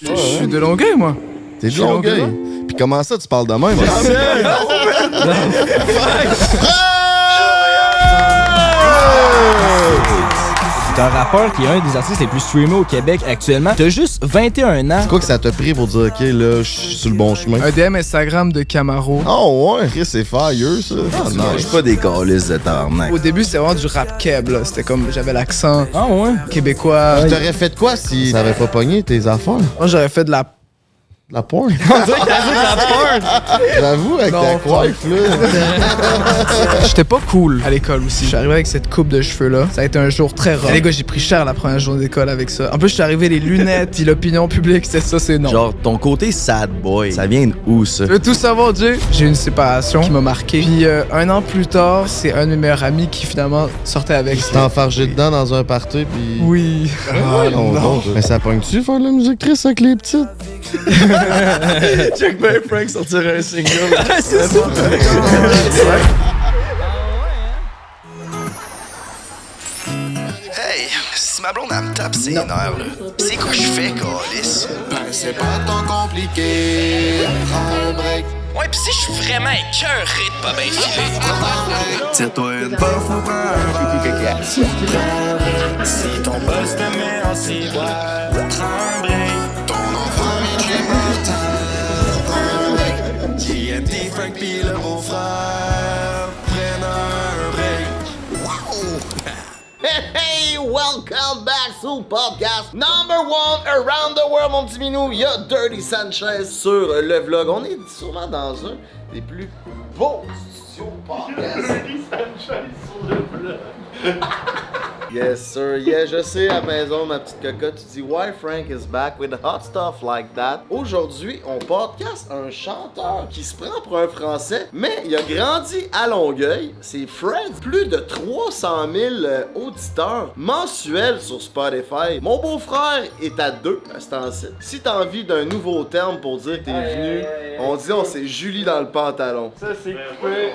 Je suis de Longueuil, moi. T'es de Longueuil? Puis comment ça, tu parles de même? T'es un rappeur qui est un des artistes les plus streamés au Québec actuellement. T'as juste 21 ans. C'est quoi que ça t'a pris pour dire, OK, là, je suis sur le bon chemin? Un DM Instagram de Camaro. Oh ouais, Chris, c'est fire, ça. Je mange pas des calices de tabarnak. Au début, c'était vraiment du rap keb, là. C'était comme, j'avais l'accent Ah ouais? québécois. Tu t'aurais fait quoi si ça avait pas pogné tes affaires? Moi, j'aurais fait de la... La porn? On dirait que t'as dit de la porn! J'avoue, avec Non, ta coiffe, là. J'étais pas cool à l'école aussi. Je suis arrivé avec cette coupe de cheveux-là. Ça a été un jour très rare. Les gars, j'ai pris cher la première journée d'école avec ça. En plus, je suis arrivé les lunettes, puis l'opinion publique, c'est ça, c'est non. Genre, ton côté sad boy, ça vient d'où, ça? Tu veux tout savoir, Jay? J'ai eu une séparation qui m'a marqué. Puis un an plus tard, c'est un de mes meilleurs amis qui finalement sortait avec. T'es enfargé dedans dans un party, puis... Oui. Ah non. Mais ça pogne-tu faire de la musique triste avec les petites? Check ben Frank sortir un single. C'est ça! Hey, si ma blonde elle me tape ses nerfs, là, c'est quoi je fais, câlisse? Ben c'est pas tant compliqué. Prends un break. Ouais, pis si je suis vraiment écœuré de pas bien filer. Tire-toi une puff ou prends un break. Si ton boss te met en ciboire, prends un break. Ton enfant vient chez Martin, prends un break. JMD, Frank pis le beau-frère prennent un break. Wow! Hey, welcome back sur le podcast number one around the world, mon petit minou. Il y a Dirty Sanchez sur le vlog. On est sûrement dans un des plus beaux studios podcast. Dirty Sanchez sur le vlog. Yes, sir. Yeah, je sais, à la maison, ma petite cocotte, tu dis Why Frank is back with hot stuff like that. Aujourd'hui, on podcast un chanteur qui se prend pour un Français, mais il a grandi à Longueuil. C'est Fred. Plus de 300 000 auditeurs mensuels sur Spotify. Mon beau-frère est à 2 à ce temps-ci. Si t'as envie d'un nouveau terme pour dire que t'es venu, on dit on s'est Julie dans le pantalon. Ça, c'est coupé.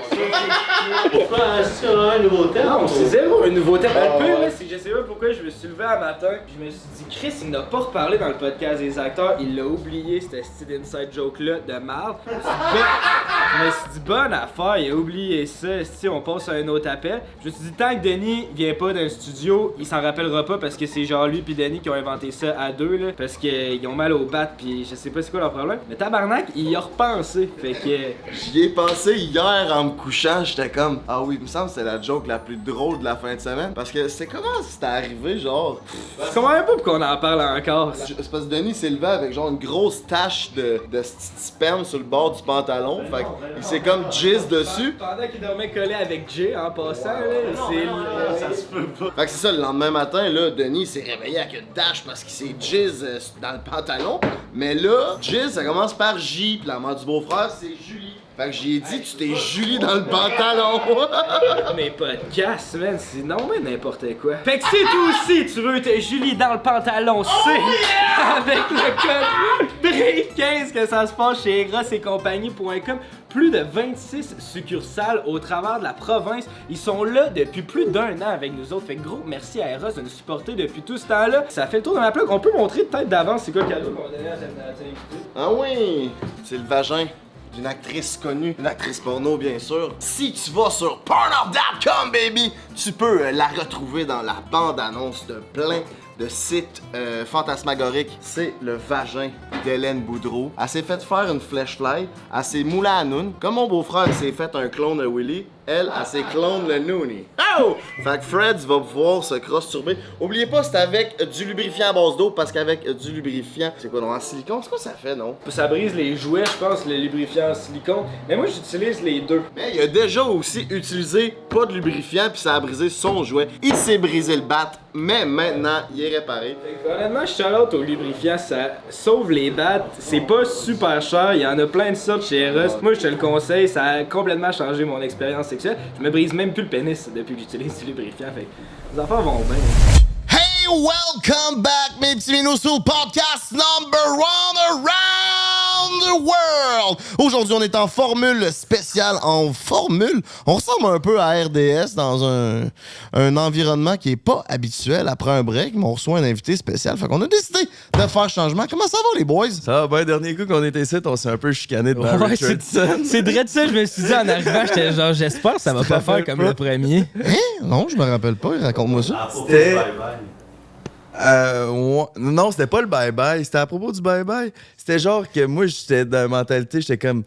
Pourquoi ça, un nouveau terme? Non, c'est zéro un nouveau terme. Le pire, là, c'est que je sais pas pourquoi je me suis levé un matin puis je me suis dit, Chris, il n'a pas reparlé dans le podcast des acteurs, il l'a oublié, ce style inside joke-là de marde. Je me suis dit, bonne affaire, il a oublié ça, si on passe à un autre appel. Je me suis dit, tant que Denis vient pas d'un studio, il s'en rappellera pas parce que c'est genre lui pis Denis qui ont inventé ça à deux, là, parce qu'ils ont mal au bat pis je sais pas c'est quoi leur problème. Mais tabarnak, il y a repensé, fait que... J'y ai pensé hier en me couchant, j'étais comme ah oui, il me semble que c'est la joke la plus drôle de la fin de semaine parce que c'est comment c'était arrivé genre Je comprends même pas pourquoi on en parle encore. c'est parce que Denis s'est levé avec genre une grosse tache de sperme sur le bord du pantalon, fait il s'est comme jizz dessus. Pendant qu'il dormait collé avec Jay en passant, là, ça se peut pas. Fait que c'est ça, le lendemain matin là, Denis s'est réveillé avec une tache parce qu'il s'est jizz dans le pantalon, mais là, jizz ça commence par J, puis la mère du beau-frère c'est Julie. Fait que j'ai dit, tu t'es Julie dans le pantalon! Mes podcasts, man, c'est non mais n'importe quoi. Fait que si toi aussi tu veux te Julie dans le pantalon, c'est avec le code BRIC15 que ça se passe chez erosetcompagnie.com. Plus de 26 succursales au travers de la province. Ils sont là depuis plus d'1 an avec nous autres. Fait que gros merci à Eros de nous supporter depuis tout ce temps-là. Ça fait le tour de ma plug. On peut montrer peut-être d'avance c'est quoi le cadeau qu'on va donner à la télé. Ah oui! C'est le vagin d'une actrice connue, une actrice porno bien sûr. Si tu vas sur pornhub.com baby, tu peux la retrouver dans la bande-annonce de plein de sites fantasmagoriques. C'est le vagin d'Hélène Boudreau. Elle s'est fait faire une fleshlight, elle s'est moulée à Noun. Comme mon beau-frère s'est fait un clone de Willy, elle s'est clone le Noonie. Oh! Fait que Fred va pouvoir se cross-turber. Oubliez pas, c'est avec du lubrifiant à base d'eau, parce qu'avec du lubrifiant, c'est quoi, non, en silicone? C'est quoi ça fait, non? Ça brise les jouets, je pense, le lubrifiant en silicone. Mais moi, j'utilise les deux. Mais il a déjà aussi utilisé pas de lubrifiant, puis ça a brisé son jouet. Il s'est brisé le bat, mais maintenant, il est réparé. Honnêtement, je shout-out au lubrifiant, ça sauve les battes, c'est pas super cher, il y en a plein de sortes chez Eros. Moi, je te le conseille, ça a complètement changé mon expérience sexuelle. Je me brise même plus le pénis depuis que j'utilise du lubrifiant, fait que les affaires vont bien. Hey, welcome back, mes petits minous, sur le podcast number one around the World. Aujourd'hui, on est en formule spéciale. En formule, on ressemble un peu à RDS dans un environnement qui est pas habituel. Après un break, mais on reçoit un invité spécial. Fait qu'on a décidé de faire changement. Comment ça va, les boys? Ça va, ben, dernier coup qu'on était ici, on s'est un peu chicané devant Richardson. C'est vrai de ça, je me suis dit en arrivant, j'étais genre, j'espère que ça va pas faire comme le premier. Hein? Non, je me rappelle pas. Raconte-moi ça. C'était... Non, c'était pas le bye-bye. C'était à propos du bye-bye. C'était genre que moi, j'étais dans la mentalité, j'étais comme...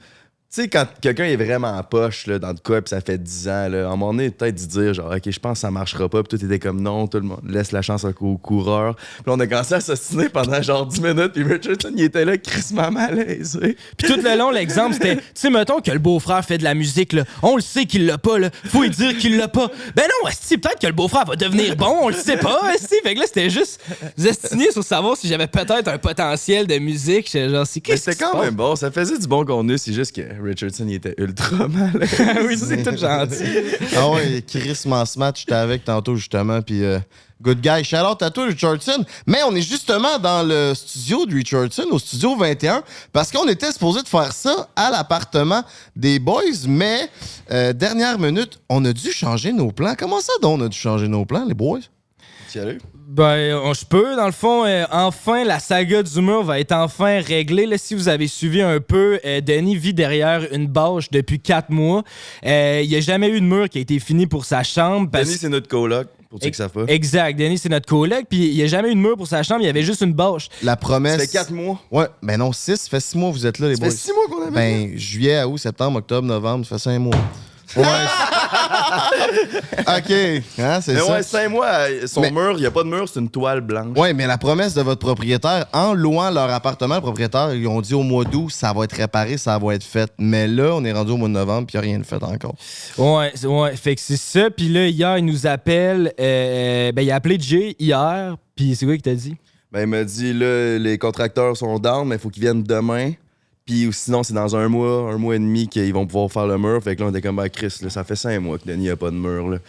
Tu sais, quand quelqu'un est vraiment en poche là, dans le quoi, puis ça fait 10 ans, là, à un moment donné, peut-être d'y dire, genre, OK, je pense que ça marchera pas, puis tout était comme non, tout le monde laisse la chance au coureur. Puis on a commencé à s'ostiner pendant genre 10 minutes, puis Richardson, il était là, crissement malaisé. Puis tout le long, l'exemple, c'était, tu sais, mettons que le beau-frère fait de la musique, là, on le sait qu'il l'a pas, là, faut lui dire qu'il l'a pas. Ben non, esti, peut-être que le beau-frère va devenir bon, on le sait pas, esti. Fait que là, c'était juste destiné sur savoir si j'avais peut-être un potentiel de musique. J'étais genre, c'est qu'est-ce que c'était quand même bon, ça faisait du bon contenu, c'est juste que Richardson, il était ultra mal. Oui, c'est tout gentil. Ah ouais, Christmas match, j'étais avec tantôt justement, puis good guy. Shout out à toi, Richardson. Mais on est justement dans le studio de Richardson, au studio 21, parce qu'on était supposé de faire ça à l'appartement des boys, mais dernière minute, on a dû changer nos plans. Comment ça, donc, on a dû changer nos plans, les boys? Sérieux? Ben, je peux. Dans le fond, enfin, la saga du mur va être enfin réglée. Là, si vous avez suivi un peu, Denis vit derrière une bâche depuis 4 mois. Il n'y a jamais eu de mur qui a été fini pour sa chambre. Denis, c'est notre coloc, pour ceux qui savent pas. Exact. Denis, c'est notre coloc. Puis il n'y a jamais eu de mur pour sa chambre. Il y avait juste une bâche. La promesse... Ça fait 4 mois. Ouais, ben non, 6. Ça fait 6 mois que vous êtes là, les boys. Ça fait 6 mois qu'on avait Ben, juillet, août, septembre, octobre, novembre, ça fait 5 mois. Ouais. OK. Hein, c'est mais ça. ouais, 5 mois, son mur, il n'y a pas de mur, c'est une toile blanche. Oui, mais la promesse de votre propriétaire, en louant leur appartement, le propriétaire, ils ont dit au mois d'août, ça va être réparé, ça va être fait. Mais là, on est rendu au mois de novembre, puis il n'y a rien de fait encore. Ouais, fait que c'est ça. Puis là, hier, il nous appelle. Il a appelé Jay hier. Puis c'est quoi qu'il t'a dit? Ben, il m'a dit, là, les contracteurs sont down, mais il faut qu'ils viennent demain. Puis sinon, c'est dans un mois et demi qu'ils vont pouvoir faire le mur. Fait que là, on était comme, Chris, là, ça fait 5 mois que Denis n'a pas de mur, là.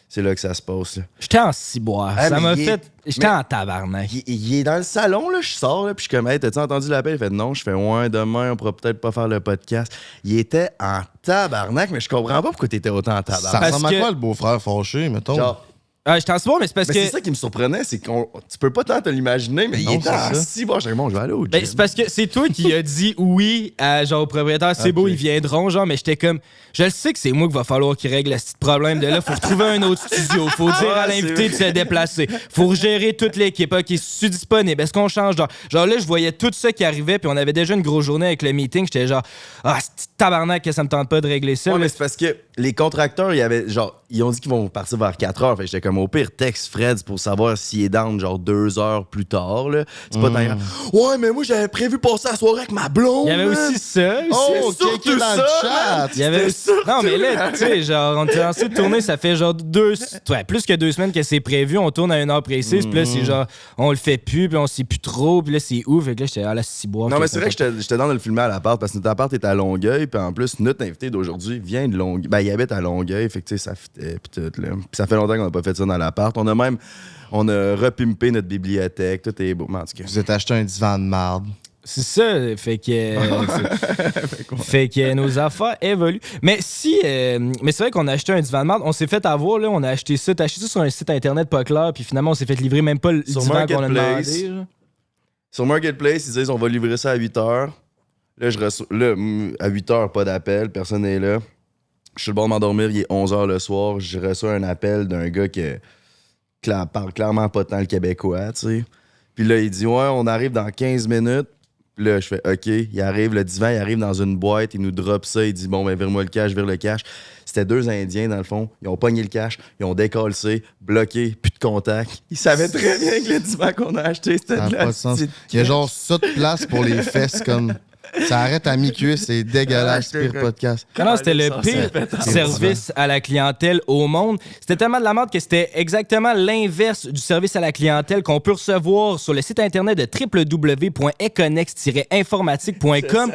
C'est là que ça se passe, là. J'étais en ciboire. Ah, ça m'a mais fait... J'étais en tabarnak. Il est dans le salon, là, je sors, là, puis je suis comme, hey, t'as-tu entendu l'appel? Il fait, non, je fais, ouais, demain, on pourra peut-être pas faire le podcast. Il était en tabarnak, mais je comprends pas pourquoi t'étais autant en tabarnak. Ça Parce ressemble que- à quoi, le beau-frère fâché, mettons? Genre, J'étais en ciboire, mais c'est parce mais que... c'est ça qui me surprenait, c'est qu'on tu peux pas tant te l'imaginer, mais Non, il était c'est en ça. si bon, je dis, bon, je vais aller au gym. Ben, c'est parce que c'est toi qui as dit oui à genre au propriétaire, c'est beau, ils viendront, genre, mais j'étais comme, je le sais que c'est moi qu'il va falloir qu'il règle ce petit problème de là, faut retrouver un autre studio, faut dire à Ouais, l'invité de se déplacer, faut gérer toute l'équipe, ok, c'est disponible, est-ce qu'on change, genre là, je voyais tout ça qui arrivait, puis on avait déjà une grosse journée avec le meeting, j'étais genre, c'est tabarnak que ça me tente pas de régler ça. Ouais, là. mais c'est parce que les contracteurs, ils ont dit qu'ils vont partir vers 4 heures. Fait que j'étais comme au pire, texte Fred pour savoir s'il est down genre 2 heures plus tard. Là. C'est pas tant. Ouais, mais moi j'avais prévu passer la soirée avec ma blonde. Il y avait man. aussi ça. Oh, surtout quelqu'un dans le ça, chat! Il y avait... C'était surtout Non, mais là, tu sais, genre, on était lancé de tourner, ça fait genre plus que 2 semaines que c'est prévu. On tourne à une heure précise, puis là, c'est genre, on le fait plus, puis on sait plus trop, puis là, c'est ouf. Fait que là, j'étais à la ciboire. Non, mais c'est vrai que j'étais dans de le filmer à l'appart parce que notre appart est à Longueuil. Puis en plus, notre invité d'aujourd'hui vient de Longueuil. Ben, il habite à Longueuil. Fait que tu sais, ça fitait. Puis tout, là. Puis ça fait longtemps qu'on n'a pas fait ça dans l'appart. On a repimpé notre bibliothèque. Tout est beau. Mais en tout cas. Vous êtes acheté un divan de marde. C'est ça, fait que fait que nos affaires évoluent. Mais mais c'est vrai qu'on a acheté un divan de marde, on s'est fait avoir là, on a acheté ça, t'as acheté ça sur un site internet pas clair, puis finalement on s'est fait livrer même pas le Sur divan qu'on a Marketplace. demandé. Genre. Sur Marketplace, ils disent on va livrer ça à 8 h. Là, à 8 h, pas d'appel, personne n'est là. Je suis le bord de m'endormir, il est 11 h le soir. Je reçois un appel d'un gars qui parle clairement pas tant le québécois, tu sais. Puis là, il dit ouais, on arrive dans 15 minutes. Puis là, je fais OK. Il arrive, le divan, il arrive dans une boîte, il nous drop ça, il dit bon, ben, vire-moi le cash, vire le cash. C'était 2 Indiens, dans le fond. Ils ont pogné le cash, ils ont décalcé, bloqué, plus de contact. Ils savaient très bien que le divan qu'on a acheté, c'était Ça n'a de pas la de sens. petite Il y a genre ça de place pour les fesses comme. Ça arrête à mi-cuisse, c'est dégueulasse, pire podcast. Non, c'était le pire c'est service à la clientèle au monde. C'était tellement de la merde que c'était exactement l'inverse du service à la clientèle qu'on peut recevoir sur le site internet de www.econex-informatique.com.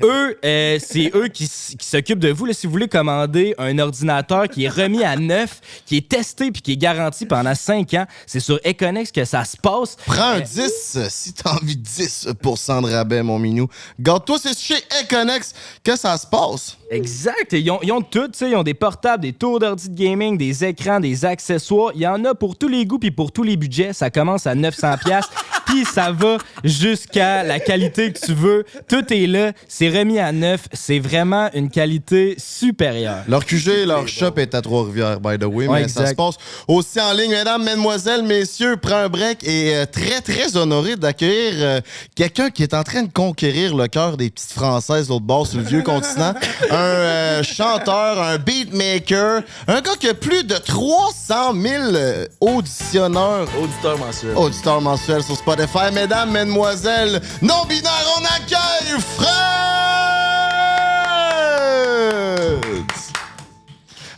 Eux, c'est eux qui s'occupent de vous. Là, si vous voulez commander un ordinateur qui est remis à neuf, qui est testé puis qui est garanti pendant 5 ans, c'est sur Econex que ça se passe. Prends un 10 si t'as envie de 10% de rabais, mon minou. Gâte Alors, toi, c'est chez Econex que ça se passe. Exact. Ils ont tout, tu sais. Ils ont des portables, des tours d'ordi de gaming, des écrans, des accessoires. Il y en a pour tous les goûts puis pour tous les budgets. Ça commence à 900$. Puis ça va jusqu'à la qualité que tu veux. Tout est là. C'est remis à neuf. C'est vraiment une qualité supérieure. Leur QG, leur shop est à Trois-Rivières, by the way, mais exact. ça se passe aussi en ligne. Mesdames, mesdemoiselles, messieurs, prends un break et très, très honoré d'accueillir quelqu'un qui est en train de conquérir le cœur des petites Françaises l'autre bord sur le vieux continent. Un chanteur, un beatmaker, un gars qui a plus de 300 000 auditeurs mensuels sur Spotify. Mesdames, mesdemoiselles, non-binaires, on accueille Fred!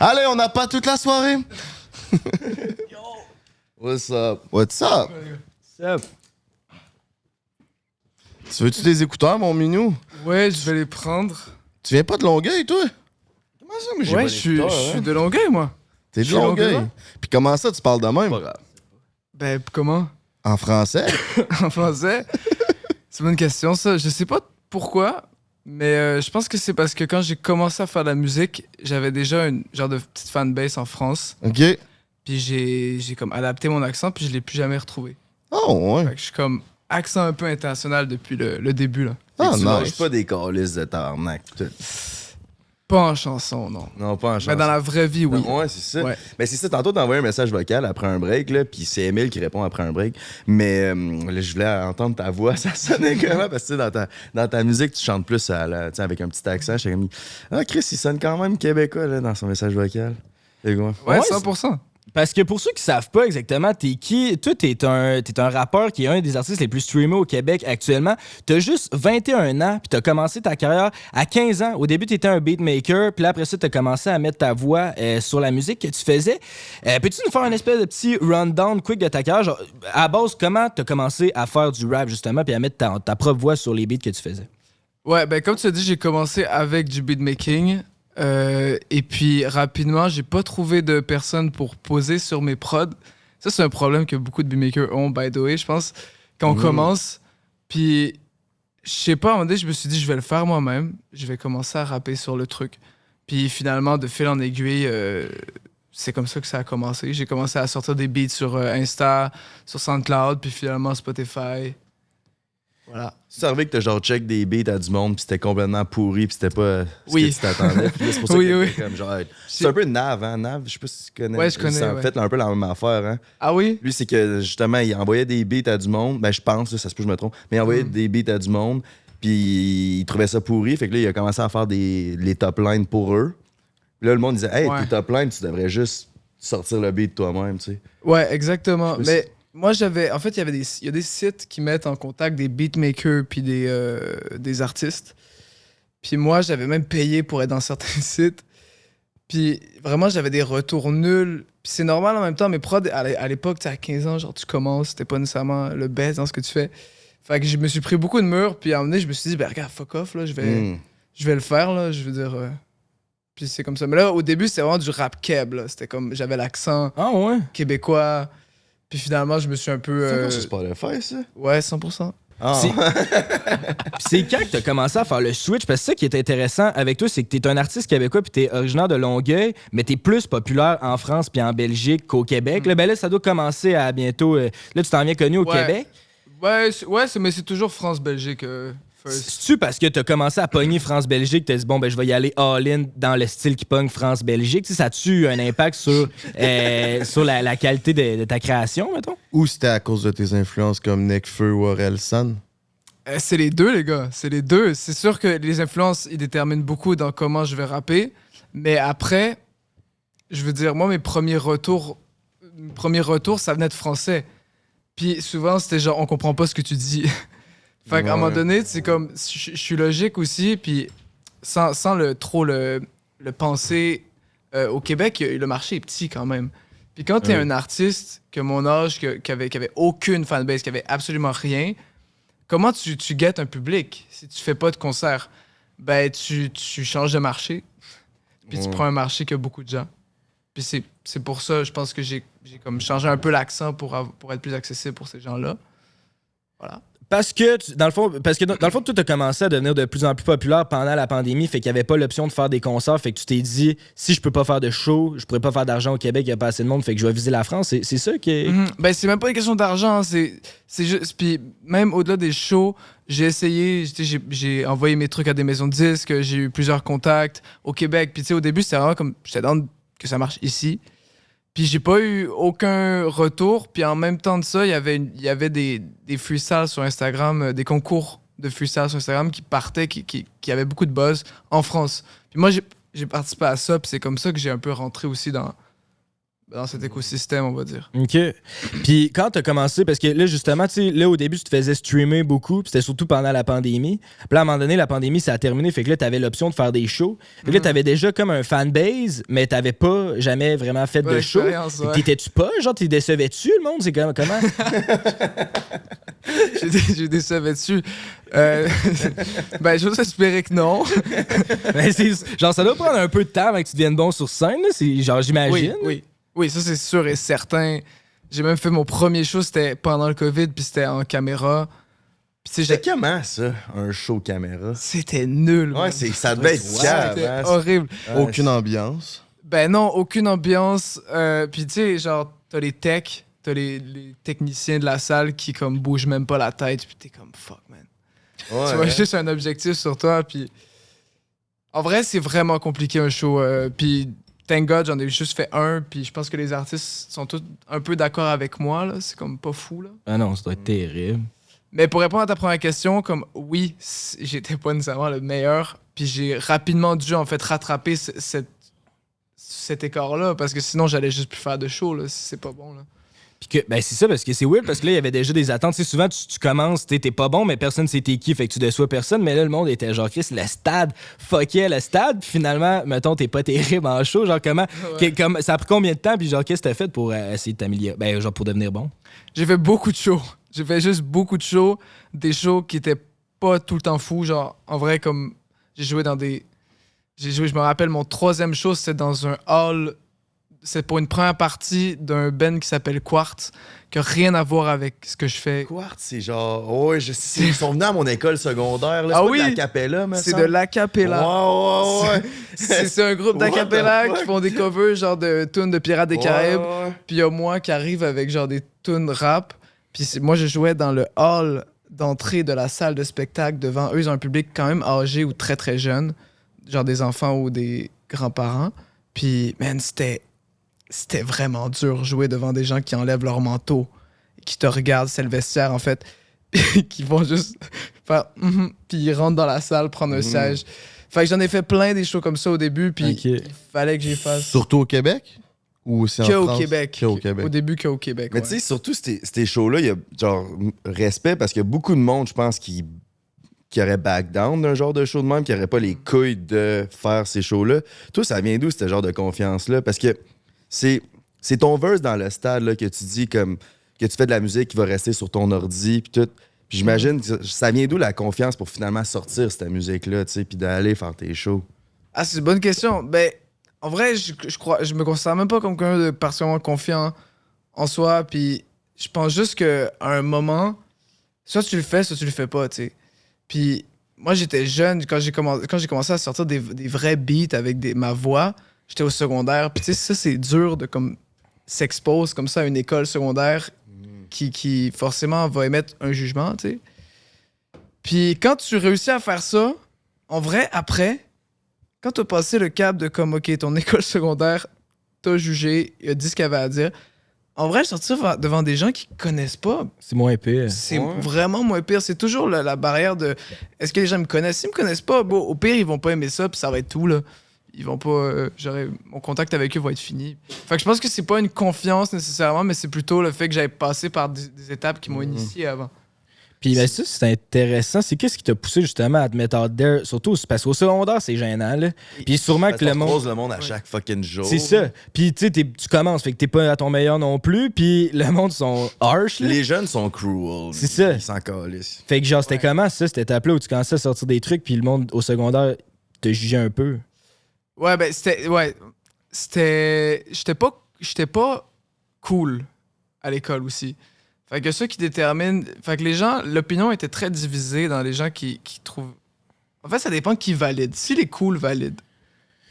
Allez, on n'a pas toute la soirée. What's up? What's up? Tu veux-tu des écouteurs, mon minou? Ouais, je vais les prendre. Tu viens pas de Longueuil, toi? Comment ça, mais j'ai Ouais, pas je suis d'écouteurs, hein? de Longueuil, moi. T'es de Je suis Longueuil. Longueuil. Puis comment ça, tu parles de même? Pas grave. Ben, comment? En français? En français? C'est une bonne question, ça. Je sais pas pourquoi, mais je pense que c'est parce que quand j'ai commencé à faire de la musique, j'avais déjà une genre de petite fanbase en France. OK. Puis j'ai comme adapté mon accent, puis je l'ai plus jamais retrouvé. Oh, ouais. Fait que je suis comme accent un peu international depuis le début, là. Ah, Tu manges nice. pas des calices de tabarnak. Pas en chanson, non. Non, pas en chanson. Mais dans la vraie vie, oui. Non, ouais, c'est ça. Ouais. Mais c'est ça, tantôt, t'as envoyé un message vocal après un break, là, puis c'est Emile qui répond après un break. Mais là, je voulais entendre ta voix, ça sonnait comment? Parce que tu sais, dans ta musique, tu chantes plus à tu sais, avec un petit accent. J'étais comme, ah, Chris, il sonne quand même québécois, là, dans son message vocal. C'est quoi? Ouais, Ouais, 100%. Parce que pour ceux qui savent pas exactement t'es qui, toi t'es un rappeur qui est un des artistes les plus streamés au Québec actuellement. T'as juste 21 ans puis t'as commencé ta carrière à 15 ans. Au début t'étais un beatmaker puis là après ça t'as commencé à mettre ta voix sur la musique que tu faisais. Peux-tu nous faire un espèce de petit rundown quick de ta carrière? Genre, à base, comment t'as commencé à faire du rap justement puis à mettre ta propre voix sur les beats que tu faisais? Ouais, ben comme tu as dit, j'ai commencé avec du beatmaking. Et puis rapidement, j'ai pas trouvé de personne pour poser sur mes prods. Ça, c'est un problème que beaucoup de beatmakers ont, by the way, je pense, quand on commence. Puis, je sais pas, à un moment donné, je me suis dit, je vais le faire moi-même. Je vais commencer à rapper sur le truc. Puis finalement, de fil en aiguille, c'est comme ça que ça a commencé. J'ai commencé à sortir des beats sur Insta, sur SoundCloud, puis finalement Spotify. Voilà. C'est arrivé que t'as genre check des beats à du monde, puis c'était complètement pourri, puis c'était pas ce Oui. que tu t'attendais. Puis là, c'est pour ça Oui, que oui. t'étais comme genre. C'est un peu Nav, hein? Nav, je sais pas si tu connais. Ouais, je connais, C'est en ouais. fait un peu la même affaire, hein? Ah oui? Lui, c'est que justement, il envoyait des beats à du monde. Ben, je pense, là, ça se peut que je me trompe. Mais il envoyait des beats à du monde. Puis il trouvait ça pourri. Fait que là, il a commencé à faire les top lines pour eux. Puis là, le monde disait, hey, Ouais. tes top lines, tu devrais juste sortir le beat toi-même, tu sais. Ouais, exactement. Je sais Mais moi, j'avais. En fait, il y a des sites qui mettent en contact des beatmakers puis des artistes. Puis moi, j'avais même payé pour être dans certains sites. Puis vraiment, j'avais des retours nuls. Puis c'est normal en même temps, mes prods, à l'époque, tu sais, à 15 ans, genre, tu commences, c'était pas nécessairement le best dans ce que tu fais. Fait que je me suis pris beaucoup de murs. Puis à un moment donné, je me suis dit, ben regarde, fuck off, là, je vais le faire, là. Je veux dire. Puis c'est comme ça. Mais là, au début, c'était vraiment du rap keb, là. C'était comme. J'avais l'accent Ah ouais? québécois. Puis finalement, je me suis un peu. C'est quoi sur Spotify, ça? Ouais, 100%. Ah. C'est- Puis c'est quand que t'as commencé à faire le switch? Parce que ça qui est intéressant avec toi, c'est que t'es un artiste québécois puis t'es originaire de Longueuil, mais t'es plus populaire en France puis en Belgique qu'au Québec. Là, ben là, ça doit commencer à bientôt... là, tu t'en viens connu au Ouais. Québec. Ouais, mais c'est toujours France-Belgique. First. C'est-tu parce que t'as commencé à pogner France-Belgique, t'as dit, bon, ben je vais y aller all-in dans le style qui pogne France-Belgique? Tu sais, ça a-tu un impact sur, sur la qualité de ta création, mettons? Ou c'était à cause de tes influences comme Nekfeu ou Orelsan? C'est les deux, les gars. C'est les deux. C'est sûr que les influences, ils déterminent beaucoup dans comment je vais rapper. Mais après, je veux dire, moi, mes premiers retours, ça venait de français. Puis souvent, c'était genre, on comprend pas ce que tu dis. Fait qu'à un moment donné, c'est comme, je suis logique aussi, puis sans trop le penser, au Québec, le marché est petit quand même. Puis quand t'es un artiste que mon âge, qui avait aucune fanbase, qui avait absolument rien, comment tu guettes un public si tu fais pas de concert? Ben, tu changes de marché, puis tu prends un marché qui a beaucoup de gens. Puis c'est pour ça, je pense que j'ai comme changé un peu l'accent pour être plus accessible pour ces gens-là. Voilà. Parce que, dans le fond, tout a commencé à devenir de plus en plus populaire pendant la pandémie, fait qu'il n'y avait pas l'option de faire des concerts, fait que tu t'es dit, si je peux pas faire de show, je pourrais pas faire d'argent au Québec, il n'y a pas assez de monde, fait que je vais viser la France. C'est ça qui est... Ben, c'est même pas une question d'argent, hein, c'est juste. Puis même au-delà des shows, j'ai essayé, j'ai envoyé mes trucs à des maisons de disques, j'ai eu plusieurs contacts au Québec. Puis tu sais, au début, c'était vraiment comme. J'étais dans que ça marche ici. Puis j'ai pas eu aucun retour. Puis en même temps de ça, il y avait des freestyles sur Instagram, des concours de freestyle sur Instagram qui partaient, qui avaient beaucoup de buzz en France. Puis moi, j'ai participé à ça, puis c'est comme ça que j'ai un peu rentré aussi dans cet écosystème, on va dire. OK. Puis quand t'as commencé, parce que là, justement, tu sais, là, au début, tu te faisais streamer beaucoup, puis c'était surtout pendant la pandémie. Puis là, à un moment donné, la pandémie, ça a terminé, fait que là, t'avais l'option de faire des shows. Fait que là, t'avais déjà comme un fanbase, mais t'avais pas jamais vraiment fait de show. Ouais. T'étais-tu pas? Genre, t'es décevais-tu, le monde? C'est comment? J'ai décevais dessus. Ben, j'ose espérer que non. Mais genre, ça doit prendre un peu de temps avant que tu deviennes bon sur scène, là. Genre, j'imagine. Oui, ça c'est sûr et certain. J'ai même fait mon premier show, c'était pendant le COVID, puis c'était en caméra. Puis tu sais, C'est comment ça, un show caméra? c'était nul. Ouais, man. ça devait être cave, C'était hein? horrible. Aucune ambiance. Ben non, aucune ambiance. Puis tu sais, genre, t'as les techs, t'as les techniciens de la salle qui comme bougent même pas la tête, puis t'es comme fuck, man. Ouais, Tu vois hein? juste un objectif sur toi, puis en vrai, c'est vraiment compliqué un show. Puis thank God, j'en ai juste fait un, puis je pense que les artistes sont tous un peu d'accord avec moi, là. C'est comme pas fou, là. Ah non, ça doit être terrible. Mais pour répondre à ta première question, comme oui, j'étais pas nécessairement le meilleur, puis j'ai rapidement dû en fait rattraper cet écart-là, parce que sinon j'allais juste plus faire de show, là. C'est pas bon, là. Puis que, ben c'est ça, parce que c'est weird, parce que là, il y avait déjà des attentes. Tu sais, souvent, tu commences, t'es pas bon, mais personne sait t'es qui, fait que tu déçois personne. Mais là, le monde était genre, Chris, le stade, fuckait le stade. Puis finalement, mettons, t'es pas terrible en show. Genre, comment, ça a pris combien de temps? Puis genre, qu'est-ce que t'as fait pour essayer de t'améliorer? Ben, genre, pour devenir bon? J'ai fait beaucoup de shows. J'ai fait juste beaucoup de shows, des shows qui étaient pas tout le temps fous. Genre, en vrai, comme j'ai joué dans des. Je me rappelle, mon 3e show, c'était dans un hall. C'est pour une première partie d'un band qui s'appelle Quartz, qui a rien à voir avec ce que je fais. Quartz, c'est genre. Ouais, je sais. Ils sont venus à mon école secondaire. Là. Ah C'est oui? pas de l'acapella, mais C'est de l'acapella. Ouais. C'est un groupe What d'acapella the fuck? qui font des covers genre de tunes de Pirates des Caraïbes. Ouais. Puis il y a moi qui arrive avec genre des tunes rap. Puis moi, je jouais dans le hall d'entrée de la salle de spectacle devant eux. Ils ont un public quand même âgé ou très très jeune, genre des enfants ou des grands-parents. Puis, man, c'était vraiment dur jouer devant des gens qui enlèvent leur manteau, qui te regardent, c'est le vestiaire en fait, qui vont juste faire puis ils rentrent dans la salle prendre un siège. Fait que j'en ai fait plein des shows comme ça au début, puis il fallait que j'y fasse. Surtout au Québec? Ou c'est en Que au France? Québec. Que au Québec. Au début, que au Québec. Mais ouais. tu sais, surtout ces shows-là, il y a genre respect parce qu'il y a beaucoup de monde, je pense, qui aurait back down d'un genre de show de même, qui aurait pas les couilles de faire ces shows-là. Toi, ça vient d'où, ce genre de confiance-là? Parce que c'est ton verse dans le stade là, que tu dis comme que tu fais de la musique qui va rester sur ton ordi puis tout. Puis j'imagine que ça vient d'où la confiance pour finalement sortir cette musique-là, tu sais, puis d'aller faire tes shows. Ah, c'est une bonne question. Ben, en vrai, je me considère même pas comme quelqu'un de particulièrement confiant en soi. Puis je pense juste qu'à un moment, soit tu le fais, soit tu le fais pas, tu sais. Puis moi, j'étais jeune quand j'ai commencé à sortir des vrais beats avec ma voix. J'étais au secondaire. Puis tu sais, ça, c'est dur de comme s'expose comme ça à une école secondaire qui forcément va émettre un jugement, tu sais. Puis quand tu réussis à faire ça, en vrai, après, quand t'as passé le cap de comme, OK, ton école secondaire t'a jugé, il a dit ce qu'il avait à dire, en vrai, sortir devant des gens qui connaissent pas, C'est moins pire. c'est vraiment moins pire. C'est toujours la barrière de est-ce que les gens me connaissent? S'ils me connaissent pas, bon, au pire, ils vont pas aimer ça, puis ça va être tout, là. Ils vont pas. Mon contact avec eux va être fini. Fait que je pense que c'est pas une confiance nécessairement, mais c'est plutôt le fait que j'avais passé par des étapes qui m'ont initié avant. Puis ben ça, c'est intéressant. C'est qu'est-ce qui t'a poussé justement à te mettre out there? Surtout parce qu'au secondaire, c'est gênant, là. Puis sûrement que le monde... croise le monde à chaque fucking jour. C'est ça. Puis tu sais, tu commences, fait que t'es pas à ton meilleur non plus. Puis le monde sont harsh, là. Les jeunes sont cruel. C'est ça. Ils s'en calissent. Fait que genre, c'était comment ça, cette étape-là où tu commençais à sortir des trucs, puis le monde au secondaire te jugeait un peu? Ouais, ben, c'était. Ouais. C'était. J'étais pas cool à l'école aussi. Fait que ça qui détermine. Fait que les gens, l'opinion était très divisée dans les gens qui trouvent. En fait, ça dépend qui valide. Si les cools valident,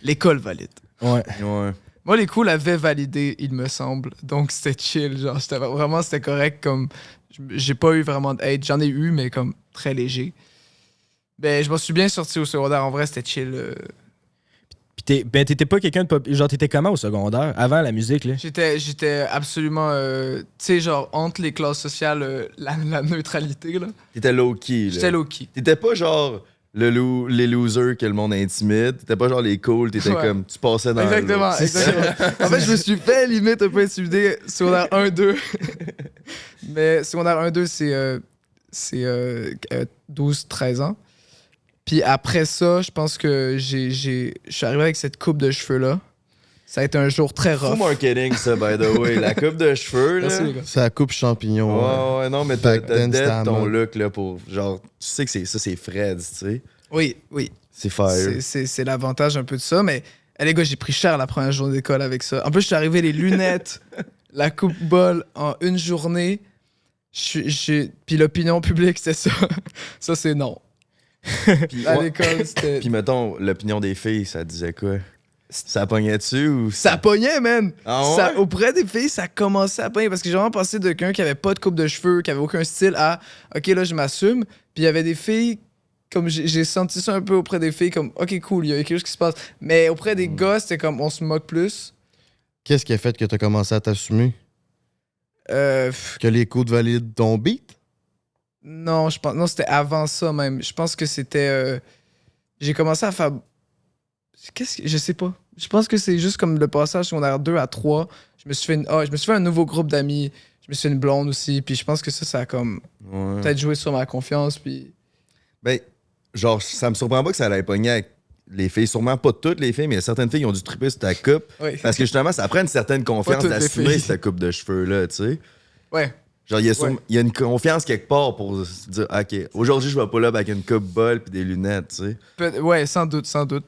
l'école valide. Ouais. Ouais. Moi, les cools avaient validé, il me semble. Donc, c'était chill. Genre, c'était correct. Comme, j'ai pas eu vraiment de hate. J'en ai eu, mais comme très léger. Ben, je m'en suis bien sorti au secondaire. En vrai, c'était chill. Puis t'étais pas quelqu'un de genre, t'étais comment au secondaire, avant la musique, là? J'étais absolument. Tu sais, genre, entre les classes sociales, la neutralité, là. T'étais low-key, là. J'étais low-key. T'étais pas genre les losers que le monde intimide. T'étais pas genre les cools. T'étais Ouais. comme... Tu passais dans... Exactement. En fait, je me suis fait limite un peu intimider secondaire 1-2. Mais secondaire 1-2, c'est 12-13 ans. Puis après ça, je pense que je suis arrivé avec cette coupe de cheveux-là. Ça a été un jour très Faux rough. marketing, ça, by the way. La coupe de cheveux, là. Merci, les gars. C'est la coupe champignon. Ouais, non, mais t'as Back then, c'était à ton mode. look, là, pour... Genre, tu sais que c'est Fred, tu sais. Oui. C'est fire. C'est l'avantage un peu de ça. Mais les gars, j'ai pris cher la première journée d'école avec ça. En plus, je suis arrivé les lunettes, la coupe bol en une journée. Puis l'opinion publique, c'était ça. Ça, c'est non. Puis, À ouais. l'école, c'était... Puis mettons, l'opinion des filles, ça disait quoi? Ça pognait-tu ou... Ça pognait, man! Ah ouais? Ça, auprès des filles, ça commençait à pogner. Parce que j'ai vraiment passé de quelqu'un qui avait pas de coupe de cheveux, qui avait aucun style, à OK, là, je m'assume. Puis il y avait des filles, comme j'ai senti ça un peu auprès des filles, comme OK, cool, il y a quelque chose qui se passe. Mais auprès des gars, c'était comme on se moque plus. Qu'est-ce qui a fait que t'as commencé à t'assumer? Que les coups valident ton beat? Non, non, c'était avant ça même. Je pense que c'était. J'ai commencé à faire. Je sais pas. Je pense que c'est juste comme le passage secondaire 2 à 3. Je me suis fait un nouveau groupe d'amis. Je me suis fait une blonde aussi. Puis je pense que ça a comme Ouais. peut-être joué sur ma confiance. Puis. Ben, genre, ça me surprend pas que ça allait pogner avec les filles. Sûrement pas toutes les filles, mais il y a certaines filles qui ont dû triper sur ta coupe. Oui. Parce que justement, ça prend une certaine confiance toutes les d'assumer filles. cette coupe de cheveux-là, tu sais. Ouais. Genre, il y a Ouais. il y a une confiance quelque part pour se dire, OK, aujourd'hui, je vais pas là avec une coupe bol puis des lunettes, tu sais. Ouais, sans doute,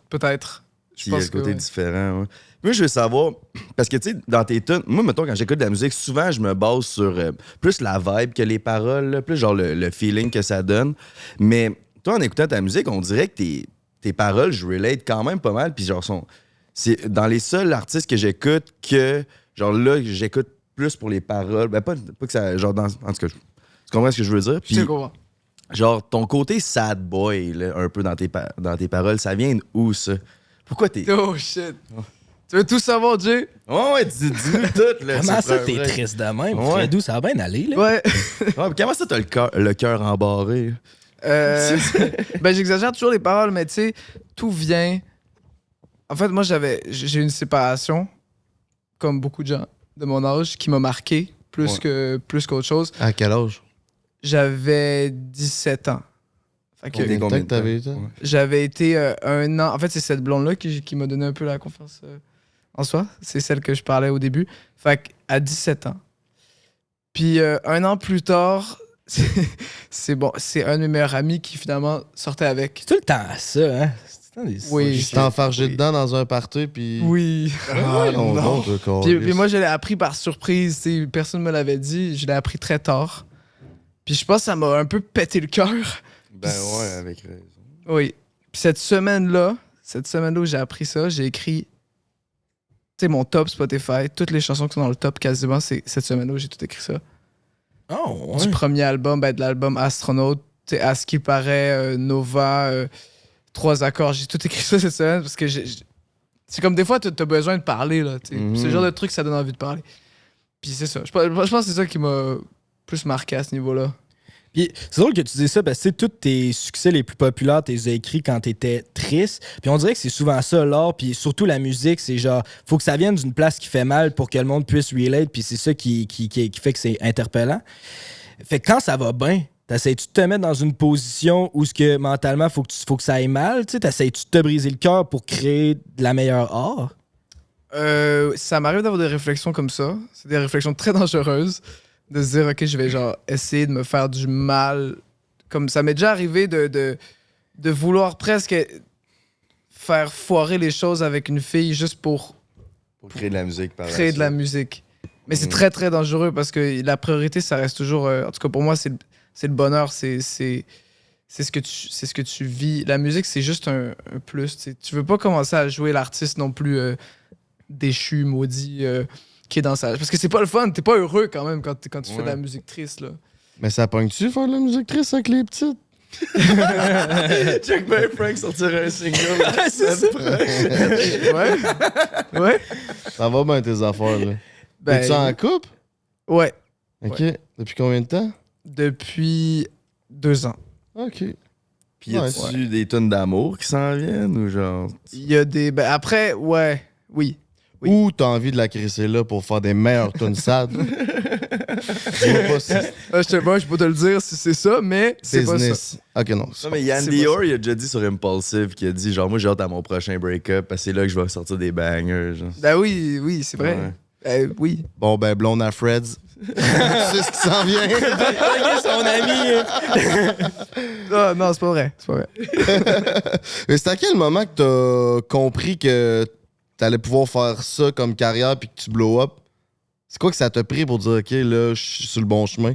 peut-être. Je Puis il y a pense le que. côté ouais. différent. Ouais. Moi, je veux savoir, parce que tu sais, dans tes tunes, moi, mettons, quand j'écoute de la musique, souvent, je me base sur plus la vibe que les paroles, là, plus genre le feeling que ça donne. Mais toi, en écoutant ta musique, on dirait que tes paroles, je relate quand même pas mal. Puis genre, c'est dans les seuls artistes que j'écoute que, genre là, j'écoute plus pour les paroles. Ben, pas que ça, genre, en tout cas, tu comprends ce que je veux dire? Je Puis, te comprends. genre, ton côté sad boy, là, un peu dans tes paroles, ça vient d'où, ça? Pourquoi t'es... Oh shit. Tu veux tout savoir, Jay? Ouais, dis-nous tout, là. Comment ça, prend t'es un vrai- triste de même? Ouais. Fredou, ça va bien aller, là? Ouais. Ouais, mais comment ça, t'as le cœur embarré? Ben, j'exagère toujours les paroles, mais tu sais, tout vient. En fait, moi, j'ai une séparation, comme beaucoup de gens de mon âge, qui m'a marqué plus qu'autre chose. À quel âge? J'avais 17 ans. Fait que Combien de Peut-être que temps? t'avais été. Ouais. j'avais été un an. En fait, c'est cette blonde-là qui m'a donné un peu la confiance en soi. C'est celle que je parlais au début. Fait qu'à 17 ans. Puis un an plus tard, c'est bon, c'est un de mes meilleurs amis qui finalement sortait avec. C'est tout le temps ça, hein? C'est tout le temps des Oui. Tu t'es enfargé Oui. dedans dans un party, puis... Oui. Ah, non, non. non, Puis moi, je l'ai appris par surprise. T'sais, personne ne me l'avait dit. Je l'ai appris très tard. Puis je pense que ça m'a un peu pété le cœur. Ben ouais, avec raison. Oui. Puis cette semaine-là où j'ai appris ça, j'ai écrit mon top Spotify. Toutes les chansons qui sont dans le top quasiment, c'est cette semaine-là où j'ai tout écrit ça. Oh, Du ouais. premier album, de l'album Astronaut, à ce qui paraît, Nova, 3 accords. J'ai tout écrit ça cette semaine parce que c'est comme des fois, t'as besoin de parler. Là, Mhm. C'est le genre de truc, ça donne envie de parler. Puis c'est ça. Je pense que c'est ça qui m'a plus marqué à ce niveau-là. Puis c'est drôle que tu dises ça parce que tu sais, tous tes succès les plus populaires, t'es écrits quand t'étais triste. Puis on dirait que c'est souvent ça, l'art, puis surtout la musique, c'est genre, faut que ça vienne d'une place qui fait mal pour que le monde puisse relate, puis c'est ça qui fait que c'est interpellant. Fait que quand ça va bien, t'essayes-tu de te mettre dans une position où ce que mentalement, faut que ça aille mal, tu sais, t'essayes-tu de te briser le cœur pour créer de la meilleure art? Ça m'arrive d'avoir des réflexions comme ça. C'est des réflexions très dangereuses. De se dire, OK, je vais genre essayer de me faire du mal. Comme ça m'est déjà arrivé de vouloir presque faire foirer les choses avec une fille juste pour Pour créer de la musique par créer de la suite. musique. Mais c'est très, très dangereux parce que la priorité, ça reste toujours... en tout cas, pour moi, c'est le bonheur. C'est ce que tu vis. La musique, c'est juste un plus. T'sais. Tu veux pas commencer à jouer l'artiste non plus déchu, maudit, qui est dans sa... Parce que c'est pas le fun. T'es pas heureux quand même quand tu fais de la musique triste. Là. Mais ça pogne-tu faire de la musique triste avec les petites? Check ben Frank sortir un single. C'est ça. Ouais. Ça va bien tes affaires, là. Ben, Es-tu en couple? Ouais. OK. Ouais. Depuis combien de temps? Depuis 2 ans. OK. Puis y a-tu des tonnes d'amour qui s'en viennent ou genre. Il y a des. Ben après, ouais. Oui. Ou t'as envie de la crisser là pour faire des meilleures tunes sad? Dis-moi pas si Je peux te le dire si c'est ça, mais c'est pas ça. business. OK, non. Non, mais Yann Dior, il a déjà dit sur Impulsive qu'il a dit genre, moi j'ai hâte à mon prochain break-up parce que c'est là que je vais sortir des bangers. Genre. Ben oui, c'est vrai. Oui. Bon, ben, Blonde à Freds. C'est ce qui s'en vient. son ami. Non, c'est pas vrai. Mais c'est à quel moment que t'as compris que t'allais pouvoir faire ça comme carrière puis que tu blow up? C'est quoi que ça t'a pris pour dire, OK, là, je suis sur le bon chemin?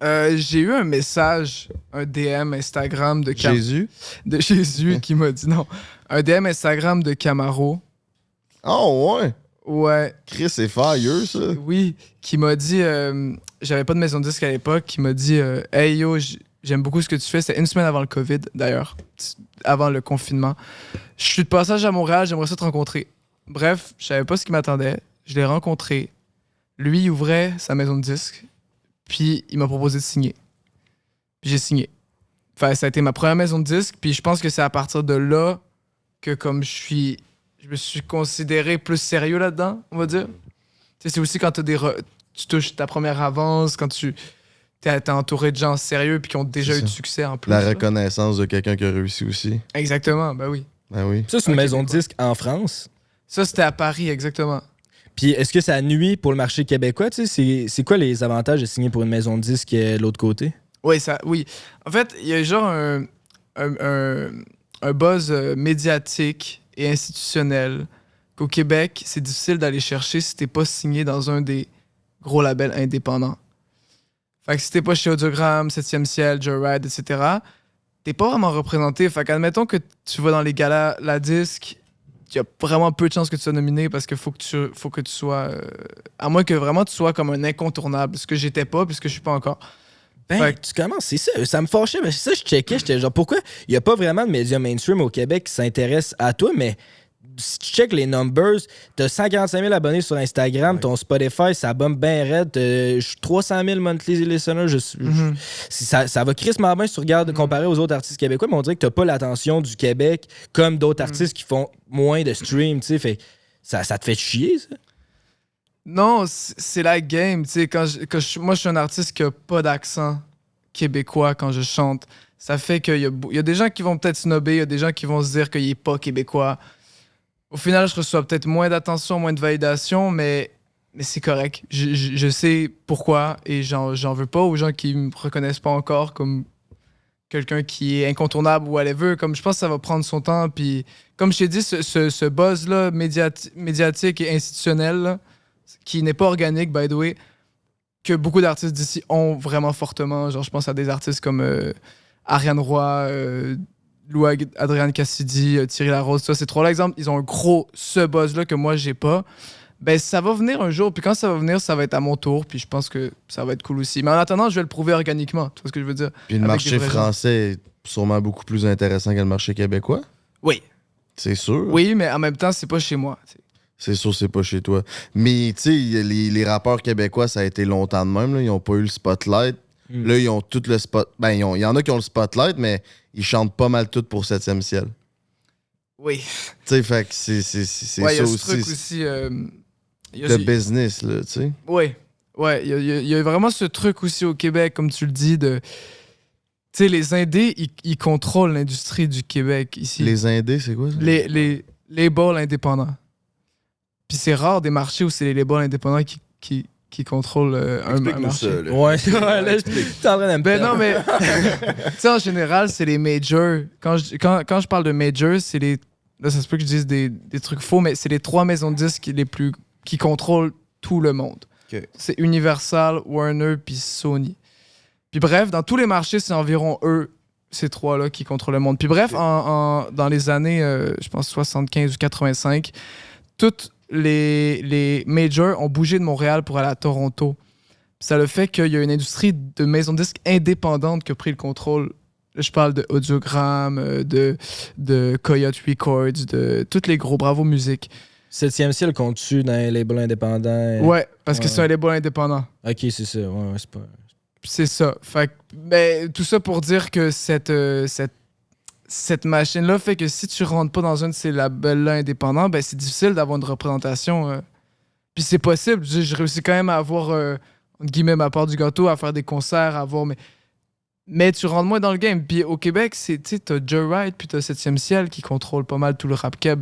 J'ai eu un message, un DM Instagram de Jésus? De Jésus qui m'a dit non. Un DM Instagram de Camaro. Oh, ouais. Ouais. Chris, c'est fire, ça. Oui, qui m'a dit... j'avais pas de maison de disque à l'époque, qui m'a dit hey yo, j'aime beaucoup ce que tu fais. C'était une semaine avant le COVID, d'ailleurs. Avant le confinement. Je suis de passage à Montréal, j'aimerais ça te rencontrer. Bref, je savais pas ce qui m'attendait. Je l'ai rencontré. Lui, il ouvrait sa maison de disque. Puis, il m'a proposé de signer. Puis, j'ai signé. Enfin, ça a été ma première maison de disque. Puis, je pense que c'est à partir de là que, comme je me suis considéré plus sérieux là-dedans, on va dire. Tu sais, c'est aussi quand tu touches ta première avance, quand tu t'es entouré de gens sérieux puis qui ont déjà eu du succès en plus. La là. reconnaissance de quelqu'un qui a réussi aussi. Exactement, ben oui. Ben oui. Ça, c'est une maison de disque en France. Ça, c'était à Paris, exactement. Puis est-ce que ça nuit pour le marché québécois? Tu sais, c'est quoi les avantages de signer pour une maison de disque de l'autre côté? Oui. En fait, il y a genre un buzz médiatique et institutionnel qu'au Québec, c'est difficile d'aller chercher si t'es pas signé dans un des gros labels indépendants. Fait que si t'es pas chez Audiogramme, 7e Ciel, Joyride, etc., t'es pas vraiment représenté. Fait qu'admettons que tu vas dans les galas, la disque, il y a vraiment peu de chances que tu sois nominé parce qu'il faut que tu sois... à moins que vraiment tu sois comme un incontournable, ce que j'étais pas, puisque je suis pas encore. Ben, tu commences, c'est ça. Ça me fâchait, mais c'est ça, je checkais, j'étais genre, pourquoi il y a pas vraiment de médias mainstream au Québec qui s'intéressent à toi, mais si tu check les numbers, t'as 145 000 abonnés sur Instagram, ton Spotify, ça bombe bien raide, 300 000 monthly listeners, ça va crissement bien si tu regardes comparé aux autres artistes québécois, mais on dirait que t'as pas l'attention du Québec comme d'autres artistes qui font moins de streams, tu sais, fait ça te fait chier, ça? Non, c'est la game. Tu sais, moi, je suis un artiste qui a pas d'accent québécois quand je chante. Ça fait qu'il y a des gens qui vont peut-être snobber, il y a des gens qui vont se dire qu'il est pas québécois. Au final, je reçois peut-être moins d'attention, moins de validation, mais c'est correct. Je sais pourquoi et j'en veux pas aux gens qui me reconnaissent pas encore comme quelqu'un qui est incontournable ou whatever. Comme je pense que ça va prendre son temps. Puis, comme je t'ai dit, ce buzz-là médiatique et institutionnel, là, qui n'est pas organique, by the way, que beaucoup d'artistes d'ici ont vraiment fortement. Genre, je pense à des artistes comme Ariane Roy, Lou Adrienne Cassidy, Thierry Larose. Ça, ces trois-là, exemple, ils ont ce buzz-là que moi, j'ai pas. Ben, ça va venir un jour. Puis quand ça va venir, ça va être à mon tour. Puis je pense que ça va être cool aussi. Mais en attendant, je vais le prouver organiquement. Tu vois ce que je veux dire? Puis le marché français est sûrement beaucoup plus intéressant que le marché québécois? Oui. C'est sûr? Oui, mais en même temps, c'est pas chez moi. T'sais. C'est sûr, c'est pas chez toi. Mais, tu sais, les rappeurs québécois, ça a été longtemps de même. Là. Ils ont pas eu le spotlight. Là, ils ont tout le spot. Ben, il y en a qui ont le spotlight, mais ils chantent pas mal tout pour 7e Ciel. Oui. Tu sais, fait que c'est ça y a ce aussi. truc aussi. Le business, là, tu sais. Oui. Ouais, il y a vraiment ce truc aussi au Québec, comme tu le dis, de. Tu sais, les Indés, ils contrôlent l'industrie du Québec ici. Les Indés, c'est quoi ça? Les labels indépendants. Puis c'est rare des marchés où c'est les labels indépendants qui contrôlent un marché. Ça, là. Ouais, là, t'es en train de me Ben non, mais tu sais, en général, c'est les majors. Quand je parle de majors, c'est les... Là, ça se peut que je dise des trucs faux, mais c'est les 3 maisons de disques qui contrôlent tout le monde. Ok. C'est Universal, Warner, puis Sony. Puis bref, dans tous les marchés, c'est environ eux, ces trois-là, qui contrôlent le monde. Puis bref, dans les années, je pense, 75 ou 85, toutes les majors ont bougé de Montréal pour aller à Toronto. Ça le fait qu'il y a une industrie de maisons de disques indépendantes qui a pris le contrôle. Je parle de Audiogramme, de Coyote Records, de tous les gros Bravo Musique. 7e ciel compte-tu dans les labels indépendants? Ouais, parce que c'est un label indépendant. Ok, c'est ça. Ouais, c'est pas... C'est ça. Fait que, ben, tout ça pour dire que cette machine-là fait que si tu rentres pas dans un de ces labels-là indépendants, ben, c'est difficile d'avoir une représentation. Puis c'est possible. Je réussis quand même à avoir, entre guillemets, ma part du gâteau, à faire des concerts, à avoir... Mais tu rentres moins dans le game. Puis au Québec, t'as Joyride puis t'as 7e ciel qui contrôlent pas mal tout le rap keb.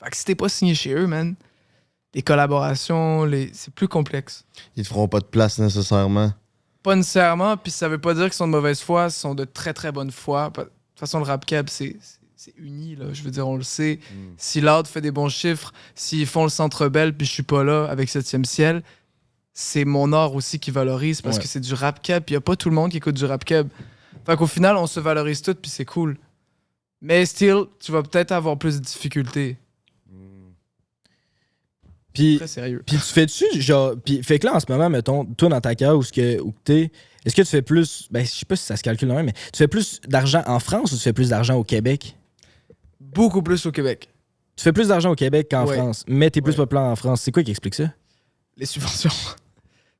Fait que si t'es pas signé chez eux, man, les collaborations, c'est plus complexe. Ils te feront pas de place nécessairement. Pas nécessairement, puis ça veut pas dire qu'ils sont de mauvaise foi, ils sont de très très bonne foi. De toute façon, le rap keb, c'est uni, là. Je veux dire, on le sait. Si Loud fait des bons chiffres, s'ils font le Centre Bell, puis je suis pas là avec 7e ciel, c'est mon art aussi qui valorise parce que c'est du rap keb, puis y a pas tout le monde qui écoute du rap keb. Fait qu'au final, on se valorise tout, puis c'est cool. Mais still, tu vas peut-être avoir plus de difficultés. Puis, Très sérieux. puis tu fais-tu, genre... Puis fait que là, en ce moment, mettons, toi, dans ta carrière où t'es, est-ce que tu fais plus... Ben, je sais pas si ça se calcule quand même, mais tu fais plus d'argent en France ou tu fais plus d'argent au Québec? Beaucoup plus au Québec. Tu fais plus d'argent au Québec qu'en Ouais. France, mais t'es plus Ouais. populaire en France. C'est quoi qui explique ça? Les subventions.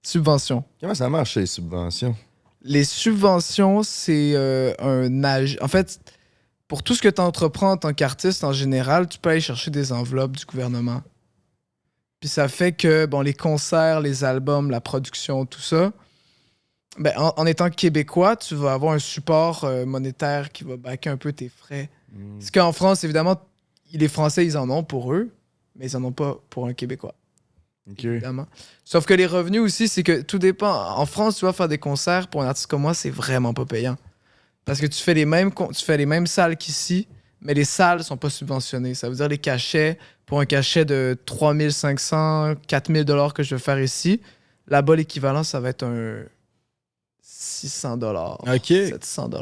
Subventions. Comment ça marche, les subventions? Les subventions, c'est un âge. En fait, pour tout ce que tu entreprends en tant qu'artiste, en général, tu peux aller chercher des enveloppes du gouvernement. Puis ça fait que, bon, les concerts, les albums, la production, tout ça, ben, en étant québécois, tu vas avoir un support monétaire qui va backer un peu tes frais. Parce qu'en France, évidemment, les Français, ils en ont pour eux, mais ils en ont pas pour un Québécois. Évidemment. Sauf que les revenus aussi, c'est que tout dépend. En France, tu vas faire des concerts, pour un artiste comme moi, c'est vraiment pas payant. Parce que tu fais les mêmes salles qu'ici, mais les salles sont pas subventionnées. Ça veut dire les cachets, pour un cachet de 3500, 4000 $ que je vais faire ici, là-bas, l'équivalent, ça va être un 600 $, OK. 700 $.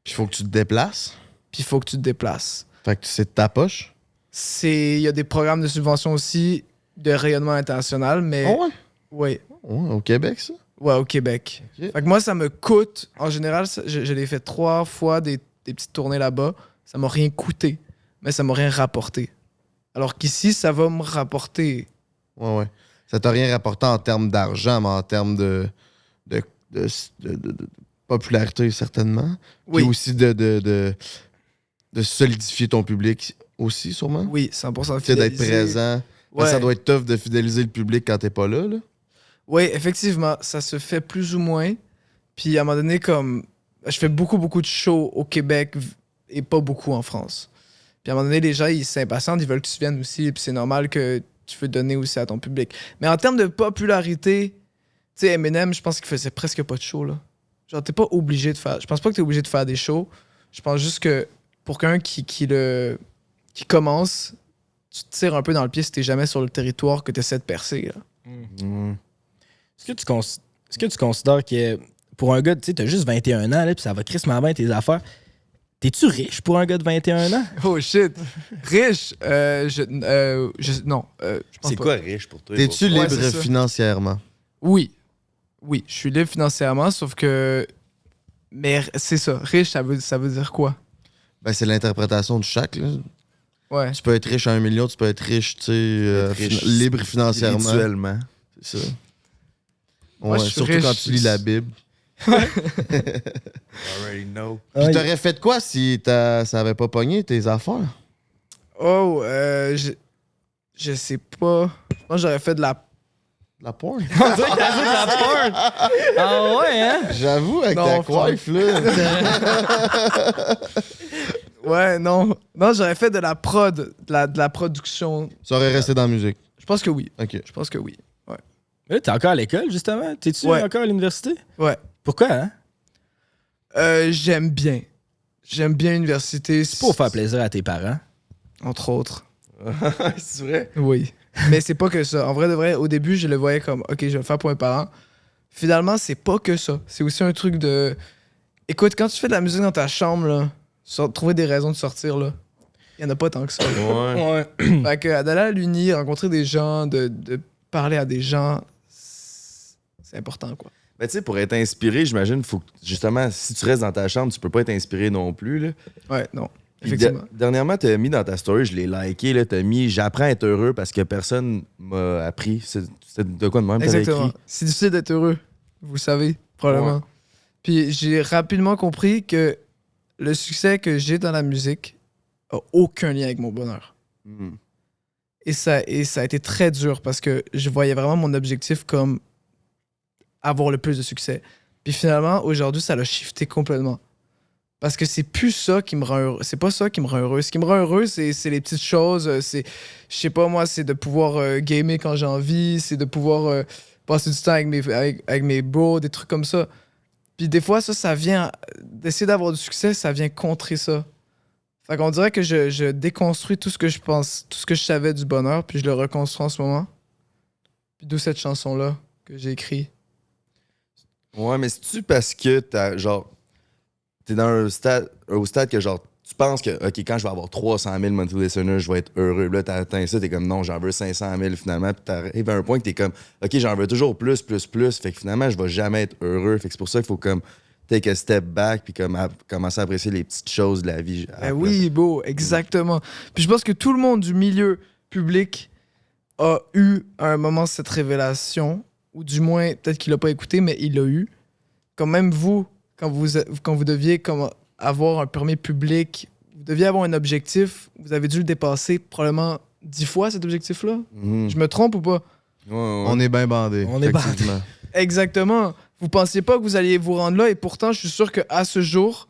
Puis il faut que tu te déplaces. Puis il faut que tu te déplaces. Fait que c'est de ta poche. Il y a des programmes de subvention aussi de rayonnement international, mais... Ah ouais? Oui. Ouais, au Québec, ça? Ouais, au Québec. Ok. Fait que moi, ça me coûte. En général, je l'ai fait 3 fois des petites tournées là-bas. Ça m'a rien coûté, mais ça m'a rien rapporté. Alors qu'ici, ça va me rapporter. Ouais. Ça t'a rien rapporté en termes d'argent, mais en termes de popularité, certainement. Oui. Puis aussi de solidifier ton public aussi, sûrement. Oui, 100% Tu sais, d'être fidélisé. présent. Ouais. Ça doit être tough de fidéliser le public quand t'es pas là. Oui, effectivement, ça se fait plus ou moins. Puis à un moment donné, comme je fais beaucoup de shows au Québec et pas beaucoup en France. Puis à un moment donné, les gens, ils s'impatientent, ils veulent que tu viennes aussi. Puis c'est normal que tu veux donner aussi à ton public. Mais en termes de popularité, tu sais, Eminem, je pense qu'il faisait presque pas de shows, là. Genre, t'es pas obligé de faire... Je pense pas que t'es obligé de faire des shows. Je pense juste que pour quelqu'un qui commence, tu te tires un peu dans le pied si t'es jamais sur le territoire que t'essaies de percer, là. Est-ce que tu considères que pour un gars, tu sais, t'as juste 21 ans, là, puis ça va crissement bien tes affaires. T'es-tu riche pour un gars de 21 ans? Oh shit! Riche? Non. Je pense C'est pas. quoi riche pour toi? T'es-tu Ouais, libre c'est ça. financièrement? Oui. Oui, je suis libre financièrement, sauf que. Mais c'est ça. Riche, ça veut dire quoi? Ben, c'est l'interprétation de chaque. Là. Ouais. Tu peux être riche à 1 million, tu peux être riche, tu sais, Être riche libre financièrement. Spirituellement. C'est ça. Moi, Ouais, je suis surtout riche. quand tu lis la Bible. Already know. Puis t'aurais fait quoi si ça avait pas pogné tes affaires? Oh, je sais pas. Je pense que j'aurais fait de la. La porn? On dirait que t'as fait de la porn! Ah ouais, hein? J'avoue, avec Non, ta frère. coiffe, là. Ouais, non. Non, j'aurais fait de la prod, de la production. Ça aurait resté dans la musique. Je pense que oui. OK. Je pense que oui. Ouais. Là, t'es encore à l'école, justement? T'es-tu Ouais. encore à l'université? Ouais. Pourquoi, hein? J'aime bien. J'aime bien l'université. C'est pour faire plaisir à tes parents. Entre autres. C'est vrai? Oui. Mais c'est pas que ça. En vrai de vrai, au début, je le voyais comme, OK, je vais le faire pour mes parents. Finalement, c'est pas que ça. C'est aussi un truc de... Écoute, quand tu fais de la musique dans ta chambre, là, trouver des raisons de sortir, là, il y en a pas tant que ça. Ouais. Fait que d'aller à l'uni, rencontrer des gens, de parler à des gens, c'est important, quoi. Ben, tu sais, pour être inspiré, j'imagine, faut que, justement, si tu restes dans ta chambre, tu peux pas être inspiré non plus, là. Ouais, non. Puis Effectivement. dernièrement, t'as mis dans ta story, je l'ai liké, là, t'as mis « J'apprends à être heureux parce que personne m'a appris ». C'est de quoi de même t'avais Exactement. écrit? C'est difficile d'être heureux. Vous le savez, probablement. Ouais. Puis j'ai rapidement compris que le succès que j'ai dans la musique a aucun lien avec mon bonheur. Hmm. Et ça a été très dur parce que je voyais vraiment mon objectif comme avoir le plus de succès. Puis finalement, aujourd'hui, ça l'a shifté complètement. Parce que c'est plus ça qui me rend heureux. C'est pas ça qui me rend heureux. Ce qui me rend heureux, c'est les petites choses. C'est, je sais pas moi, c'est de pouvoir gamer quand j'ai envie. C'est de pouvoir passer du temps avec mes bros, des trucs comme ça. Puis des fois, ça vient... D'essayer d'avoir du succès, ça vient contrer ça. Fait qu'on dirait que je déconstruis tout ce que je pense, tout ce que je savais du bonheur, puis je le reconstruis en ce moment. Puis d'où cette chanson-là que j'ai écrite. Ouais, mais c'est-tu parce que t'es dans au stade que genre tu penses que OK, quand je vais avoir 300 000 monthly listeners, je vais être heureux. Là, t'as atteint ça, t'es comme non, j'en veux 500 000 finalement. Puis t'arrives à un point que t'es comme OK, j'en veux toujours plus. Fait que finalement, je vais jamais être heureux. Fait que c'est pour ça qu'il faut comme take a step back puis comme commencer à apprécier les petites choses de la vie. Ben oui, beau, exactement. Puis je pense que tout le monde du milieu public a eu à un moment cette révélation, ou du moins, peut-être qu'il l'a pas écouté, mais il l'a eu. Comme même vous, quand vous deviez comme avoir un permis public, vous deviez avoir un objectif, vous avez dû le dépasser probablement 10 fois, cet objectif-là. Mhm. Je me trompe ou pas? Ouais. On est bien bandé. On est effectivement. Exactement. Vous pensiez pas que vous alliez vous rendre là, et pourtant, je suis sûr qu'à ce jour,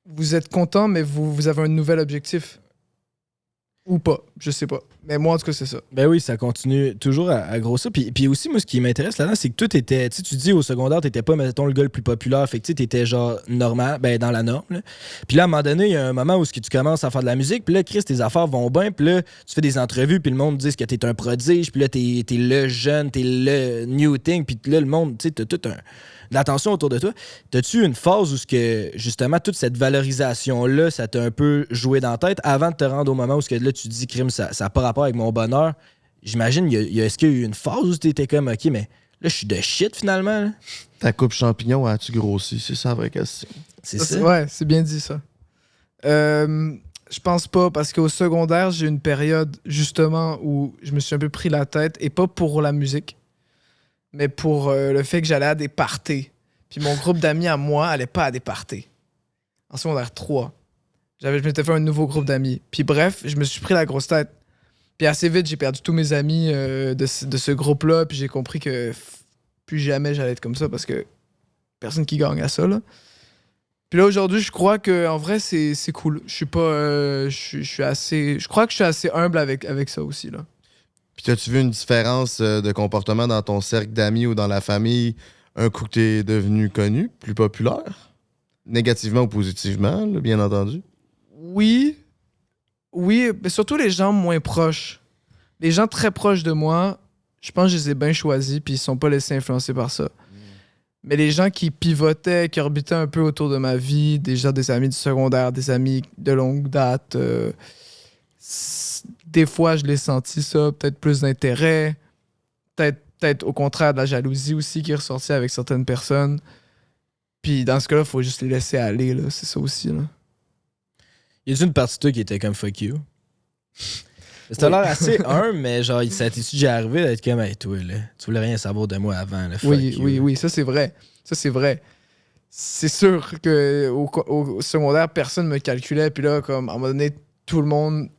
vous êtes content, mais vous avez un nouvel objectif. Ou pas, je sais pas. Mais moi, en tout cas, c'est ça. Ben oui, ça continue toujours à grossir. Puis aussi, moi, ce qui m'intéresse là-dedans, c'est que toi, t'étais, tu dis au secondaire, t'étais pas, mettons, le gars le plus populaire. Fait que tu t'étais genre normal, ben dans la norme. Là. Puis là, à un moment donné, il y a un moment où tu commences à faire de la musique. Puis là, Chris, tes affaires vont bien. Puis là, tu fais des entrevues. Puis le monde dit que t'es un prodige. Puis là, t'es le jeune, t'es le new thing. Puis là, le monde, tu sais, t'as tout de l'attention autour de toi. T'as-tu une phase où, justement, toute cette valorisation-là, ça t'a un peu joué dans la tête avant de te rendre au moment où là, tu te dis, crime, ça n'a pas rapport avec mon bonheur? J'imagine, est-ce qu'il y a eu une phase où t'étais comme, OK, mais là, je suis de shit, finalement? Là? Ta coupe champignon, as-tu grossi? C'est ça la vraie question. C'est ça? Ouais, c'est bien dit, ça. Je pense pas, parce qu'au secondaire, j'ai eu une période, justement, où je me suis un peu pris la tête, et pas pour la musique, mais pour le fait que j'allais à des parties. Puis mon groupe d'amis à moi allait pas à des parties. En secondaire 3. Je m'étais fait un nouveau groupe d'amis. Puis bref, je me suis pris la grosse tête. Puis assez vite, j'ai perdu tous mes amis de ce groupe-là. Puis j'ai compris que plus jamais j'allais être comme ça, parce que personne qui gagne à ça, là. Puis là, aujourd'hui, je crois que en vrai, c'est cool. Je suis pas... je suis assez... Je crois que je suis assez humble avec ça aussi, là. Puis as-tu vu une différence de comportement dans ton cercle d'amis ou dans la famille un coup que t'es devenu connu, plus populaire? Négativement ou positivement, là, bien entendu? Oui, mais surtout les gens moins proches. Les gens très proches de moi, je pense que je les ai bien choisis, puis ils sont pas laissés influencer par ça. Mais les gens qui pivotaient, qui orbitaient un peu autour de ma vie, déjà des amis du secondaire, des amis de longue date, des fois je l'ai senti ça, peut-être plus d'intérêt, peut-être au contraire de la jalousie aussi qui est ressortie avec certaines personnes. Puis dans ce cas-là, il faut juste les laisser aller, là. C'est ça aussi, là. Y a-t-il une partie de toi qui était comme fuck you? C'était l'air assez humble, mais genre, ça t'est déjà arrivé d'être comme, hey, toi, là, tu voulais rien savoir de moi avant, là, fuck you. Oui, ça c'est vrai. C'est sûr qu'au secondaire, personne me calculait, puis là, comme, à un moment donné, tout le monde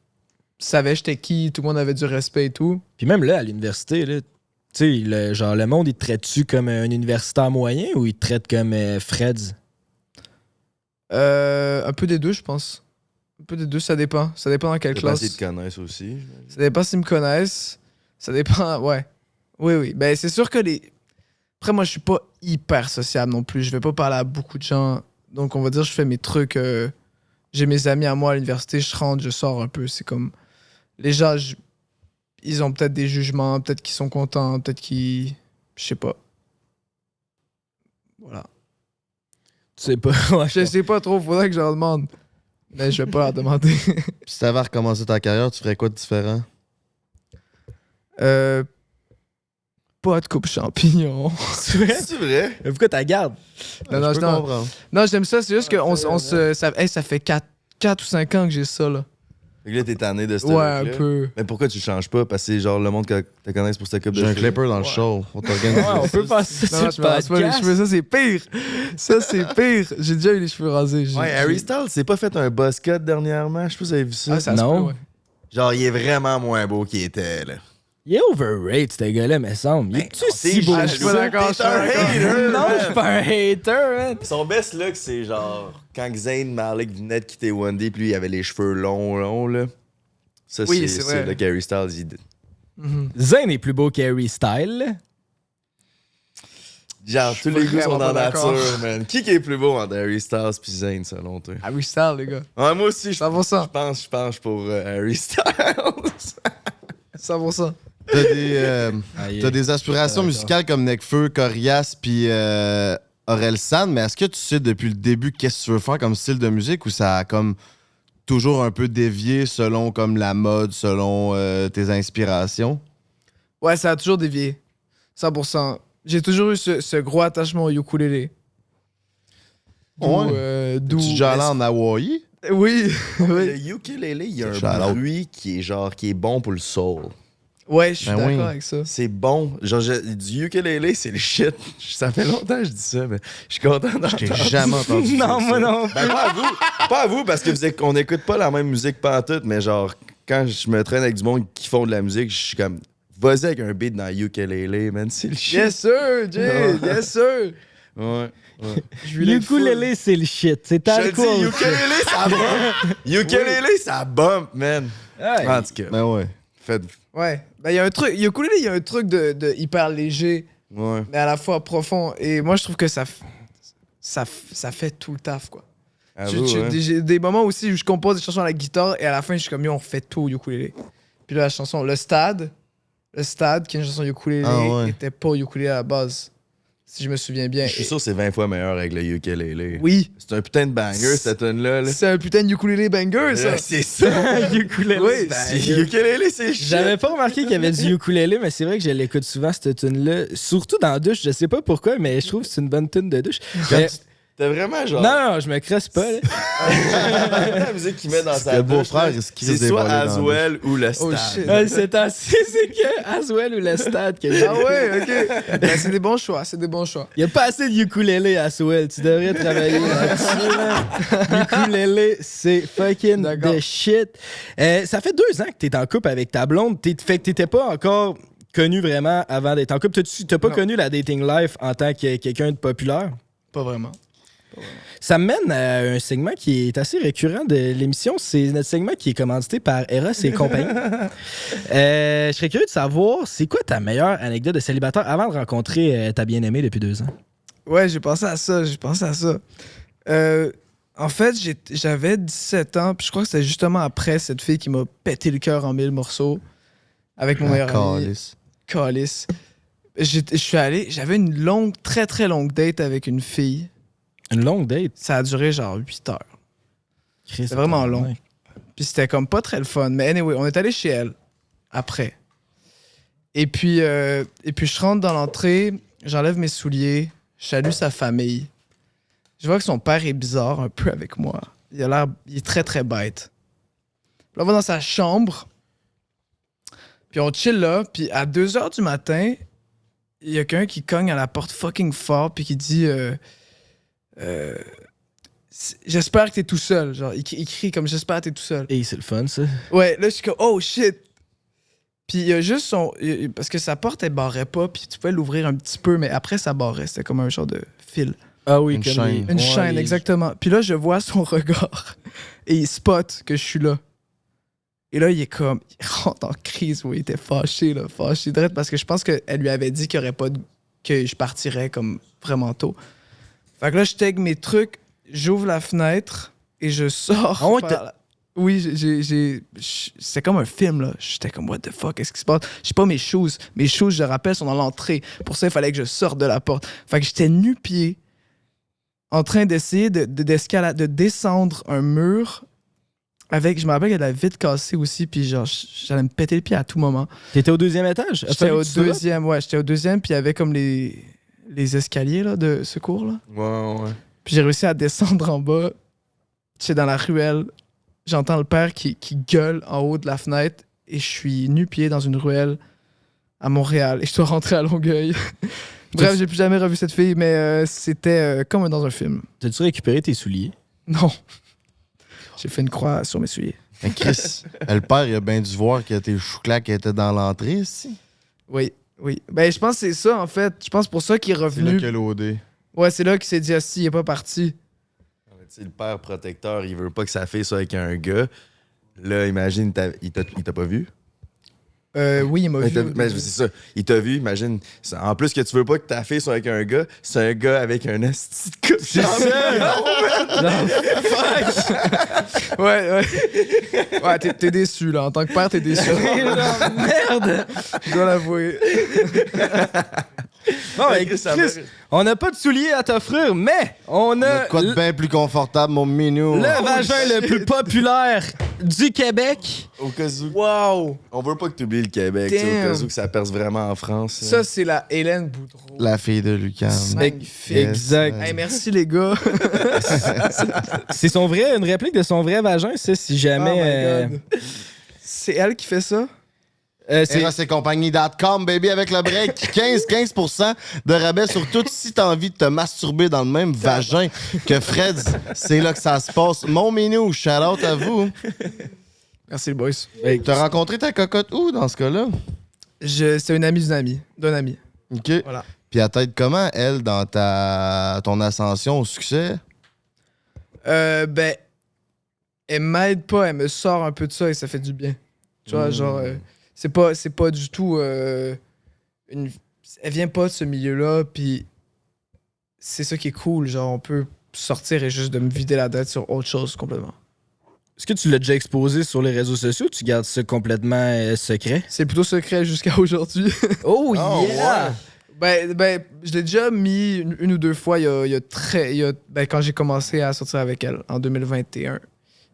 savait j'étais qui, tout le monde avait du respect et tout. Puis même là, à l'université, là, tu sais, le monde, il te traite-tu comme un universitaire moyen ou il te traite comme Freds? Un peu des deux, je pense. Un peu des deux, ça dépend. Ça dépend dans quelle classe. Ils te connaissent aussi. Ça dépend s'ils me connaissent. Ça dépend, ouais. Oui. Ben, c'est sûr que Après, moi, je suis pas hyper sociable non plus. Je vais pas parler à beaucoup de gens. Donc, on va dire, je fais mes trucs. J'ai mes amis à moi à l'université, je rentre, je sors un peu. C'est comme... Les gens, ils ont peut-être des jugements, peut-être qu'ils sont contents, peut-être qu'ils... Je sais pas. Voilà. Tu sais pas. Ouais, Je sais pas trop, faudrait que je leur demande. Mais je vais pas leur demander. Si t'avais recommencé ta carrière, tu ferais quoi de différent? Pas de coupe champignon. C'est vrai? C'est vrai? Mais pourquoi t'as garde? Non, Je peux comprendre. non, j'aime ça, c'est juste que ça fait 4 ou 5 ans que j'ai ça, là. Fait que là, t'es tanné de ce Ouais, look-là. un peu. Mais pourquoi tu changes pas? Parce que c'est genre le monde que te connaisse pour cette coupe de J'ai un cheveux. clipper dans le show. On t'organise. Ouais, on peut passer Non, sur je me rase pas les cheveux, ça c'est pire. Ça c'est pire. J'ai déjà eu les cheveux rasés. Ouais, Harry Styles s'est pas fait un buzz cut dernièrement. Je sais pas si vous avez vu ça. Ah, ça se Non. peut, ouais. Genre, il est vraiment moins beau qu'il était, là. Il est overrated, ce gars-là, me semble. Il est-tu si beau? je suis pas d'accord, je suis pas d'accord. Non, je suis pas un hater, man. Son best look, c'est genre quand Zayn Malik venait de quitter One Day, puis lui, il avait les cheveux longs, là. Ça, Oui, c'est vrai. là qu'Harry Styles, Zayn est plus beau qu'Harry Styles. Genre, Je tous suis les goûts sont vraiment dans la pas d'accord. nature, man. Qui est plus beau entre Harry Styles puis Zayn, selon toi? Harry Styles, les gars. Ouais, moi aussi, je 100%. pense pour Harry Styles. 100%. T'as des aspirations musicales comme Nekfeu, Corias puis Orelsan, mais est-ce que tu sais depuis le début qu'est-ce que tu veux faire comme style de musique ou ça a comme toujours un peu dévié selon comme la mode, selon tes inspirations? Ouais, ça a toujours dévié. 100%. J'ai toujours eu ce gros attachement au ukulélé. D'où... Tu déjà allé en Hawaï? Oui. Le oui. ukulélé, il y a Shout un out. bruit qui est bon pour le soul. Ouais, je suis Ben d'accord oui. avec ça. C'est bon. Genre, du ukulélé, c'est le shit. Ça fait longtemps que je dis ça, mais je suis content d'entendre. J'ai jamais entendu dire Non, ça. moi non. Ben, pas à vous, parce que qu'on n'écoute pas la même musique pantoute, mais genre, quand je me traîne avec du monde qui font de la musique, je suis comme, vas-y avec un beat dans ukulélé, man, c'est le shit. Yes, sir, Jay. Yes, sir. Ouais. Je lui Ukulélé, c'est le shit. C'est Je ta te dis, ukulélé, ça bump. Ukulélé, ça bump, man. En tout cas, Ben ouais. faites. Ouais. Ben, il y a un truc. Ukulélé, il y a un truc de hyper léger, Ouais. mais à la fois profond. Et moi, je trouve que ça fait tout le taf, quoi. Avoue, hein. J'ai des moments aussi où je compose des chansons à la guitare et à la fin, je suis comme, yo, on fait tout au ukulélé. Puis là, la chanson Le Stade, qui est une chanson ukulélé, Ah ouais. était pas ukulélé à la base, si je me souviens bien. Je suis sûr que c'est 20 fois meilleur avec le ukulélé. Oui. C'est un putain de banger, cette tune-là. Là. C'est un putain de ukulélé banger, ça. C'est ça. Ukulélé. Oui, Ukulélé, c'est shit. J'avais pas remarqué qu'il y avait du ukulélé, mais c'est vrai que je l'écoute souvent, cette tune-là. Surtout dans la douche, je sais pas pourquoi, mais je trouve que c'est une bonne tune de douche. Mais- T'as vraiment genre. Non, je me crosse pas, là. La musique qu'il met dans sa Le douche, beau-frère, là, il se crisse c'est des soit volets dans la Aswell ou le Oh, Stade. shit. Ouais, c'est que Aswell ou le Stade que j'ai. Ah ouais, ok. Ben, c'est des bons choix, c'est des bons choix. Il y a pas assez de ukulélé à Aswell. Tu devrais travailler là-dessus, man. Ukulélé, c'est fucking D'accord. the shit. Ça fait 2 ans que t'es en couple avec ta blonde. Fait que t'étais pas encore connu vraiment avant d'être en couple. T'as pas Non. connu la dating life en tant que quelqu'un de populaire? Pas vraiment. Ça me mène à un segment qui est assez récurrent de l'émission. C'est notre segment qui est commandité par Eros et compagnie. Je serais curieux de savoir, c'est quoi ta meilleure anecdote de célibataire avant de rencontrer ta bien-aimée depuis 2 ans? Ouais, j'ai pensé à ça, en fait, j'avais 17 ans, puis je crois que c'était justement après cette fille qui m'a pété le cœur en 1000 morceaux avec mon meilleur ami. Calice. Calice. Je suis allé, j'avais une longue, très très longue date avec une fille. Une longue date. Ça a duré genre 8 heures. C'est vraiment long. Puis c'était comme pas très le fun. Mais anyway, on est allé chez elle après. Et puis je rentre dans l'entrée, j'enlève mes souliers, je salue sa famille. Je vois que son père est bizarre un peu avec moi. Il est très très bête. Puis là, on va dans sa chambre. Puis on chill là. Puis à 2h du matin, il y a quelqu'un qui cogne à la porte fucking fort puis qui dit j'espère que t'es tout seul. Genre, il crie comme j'espère que t'es tout seul. Et c'est le fun, ça. Ouais, là, je suis comme, oh shit. Puis il y a juste parce que sa porte, elle barrait pas, puis tu pouvais l'ouvrir un petit peu, mais après, ça barrait. C'était comme un genre de fil. Ah oui, Une comme chaîne. Une chaîne, exactement. Puis là, je vois son regard et il spot que je suis là. Et là, il rentre en crise où il était fâché, là, fâché direct, parce que je pense qu'elle lui avait dit qu'il y aurait pas que je partirais comme vraiment tôt. Fait que là, je tag mes trucs, j'ouvre la fenêtre et je sors. Ah ouais, par la- Oui, c'était comme un film, là. J'étais comme, what the fuck, qu'est-ce qui se passe? J'ai pas mes shoes. Mes shoes, je rappelle, sont dans l'entrée. Pour ça, il fallait que je sorte de la porte. Fait que j'étais nu-pied, en train d'essayer de descendre un mur avec, je me rappelle qu'il y a de la vitre cassée aussi, puis genre, j'allais me péter le pied à tout moment. T'étais au 2e étage? J'étais au 2e, ouais, j'étais au 2e, puis il y avait comme les escaliers, là, de secours, là. Ouais. Puis j'ai réussi à descendre en bas. J'étais dans la ruelle. J'entends le père qui gueule en haut de la fenêtre et je suis nu-pied dans une ruelle à Montréal et je dois rentrer à Longueuil. Bref, j'ai plus jamais revu cette fille, mais c'était comme dans un film. T'as-tu récupéré tes souliers? Non. J'ai fait une croix sur mes souliers. Mais Chris, le père, il a bien dû voir que tes chouclacs étaient dans l'entrée ici. Oui. Ben, je pense que c'est ça, en fait. Je pense pour ça qu'il est C'est revenu. là que l'OD. Ouais, c'est là qu'il s'est dit, ah, si, il est pas parti. Tu sais, le père protecteur, il veut pas que sa fille soit avec un gars. Là, imagine, il t'a pas vu? Oui, il m'a vu. Mais c'est ça. Il t'a vu, imagine. En plus que tu veux pas que ta fille soit avec un gars, c'est un gars avec un esti de coupe. C'est ça! Ouais. Ouais, t'es déçu, là. En tant que père, t'es déçu. Merde! Je dois l'avouer. Bon, ben, Chris, on n'a pas de souliers à t'offrir, mais on a Quoi de bien plus confortable, mon minou? le vagin le plus populaire du Québec. Au cas où. Wow! On veut pas que tu oublies le Québec, tu sais, au cas où que ça perce vraiment en France. Ça, c'est la Hélène Boudreau. La fille de Lucas. Magnifique. Exact. Hey, merci, les gars. C'est une réplique de son vrai vagin, ça, si jamais. Oh my God. C'est elle qui fait ça? C'est Erosetcompagnie.com, baby, avec le break. 15% de rabais sur tout si t'as envie de te masturber dans le même vagin que Fred. C'est là que ça se passe. Mon minou, shout out à vous. Merci, les boys. T'as rencontré ta cocotte où dans ce cas-là? C'est une amie d'un ami. OK. Voilà. Puis elle t'aide comment, elle, dans ton ascension au succès? Ben, elle m'aide pas, elle me sort un peu de ça et ça fait du bien. Tu vois, genre, c'est pas du tout elle vient pas de ce milieu-là, puis c'est ça qui est cool, genre, on peut sortir et juste de me vider la tête sur autre chose complètement. Est-ce que tu l'as déjà exposé sur les réseaux sociaux ou tu gardes ça complètement secret? C'est plutôt secret jusqu'à aujourd'hui. Oh yeah! Ben, je l'ai déjà mis une ou deux fois quand j'ai commencé à sortir avec elle, en 2021.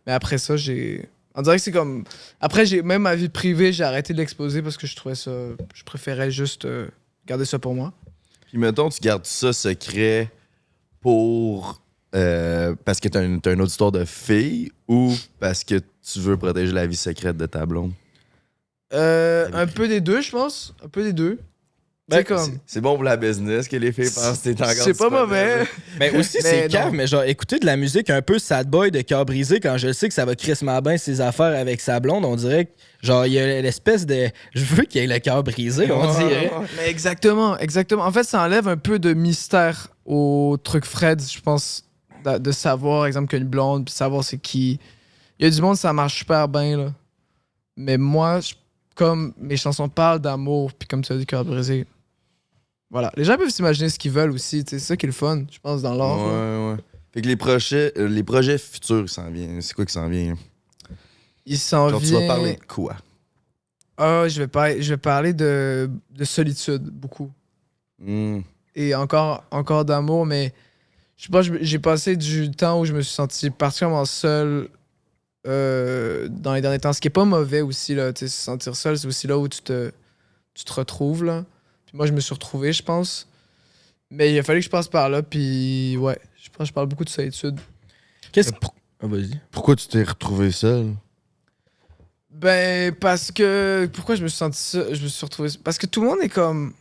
Mais après ça, on dirait que c'est comme... Après, même ma vie privée, j'ai arrêté de l'exposer parce que je trouvais ça... Je préférais juste garder ça pour moi. Puis mettons, tu gardes ça secret pour... parce que t'as une autre histoire de fille ou parce que tu veux protéger la vie secrète de ta blonde? Un peu des deux, je pense. Un peu des deux. Ben, comme... c'est bon pour la business que les filles pensent que t'es encore C'est pas mauvais. Mais aussi, c'est cave, mais genre, écouter de la musique un peu sad boy de cœur brisé quand je sais que ça va crissement bien ses affaires avec sa blonde, on dirait que, genre, il y a l'espèce de. Je veux qu'il y ait le cœur brisé, on dirait. Mais exactement. En fait, ça enlève un peu de mystère au truc Fred, je pense, de savoir, exemple, qu'une blonde, puis savoir c'est qui. Il y a du monde, ça marche super bien, là. Mais moi, comme mes chansons parlent d'amour, puis comme tu as dit, cœur brisé. Voilà. Les gens peuvent s'imaginer ce qu'ils veulent aussi. C'est ça qui est le fun, je pense, dans l'art. Ouais. Fait que les projets futurs, s'en viennent. C'est quoi qui s'en vient? Il s'en vient... Tu vas parler de quoi? Je vais parler de solitude, beaucoup. Et encore d'amour, mais je pense que j'ai passé du temps où je me suis senti particulièrement seul dans les derniers temps. Ce qui est pas mauvais aussi, là. Se sentir seul, c'est aussi là où tu te retrouves, là. Moi, je me suis retrouvé, je pense. Mais il a fallu que je passe par là, puis ouais, je pense que je parle beaucoup de solitude. Vas-y. Pourquoi tu t'es retrouvé seul? Ben, parce que... Pourquoi je me suis senti seul? Je me suis retrouvé... Parce que tout le monde est comme...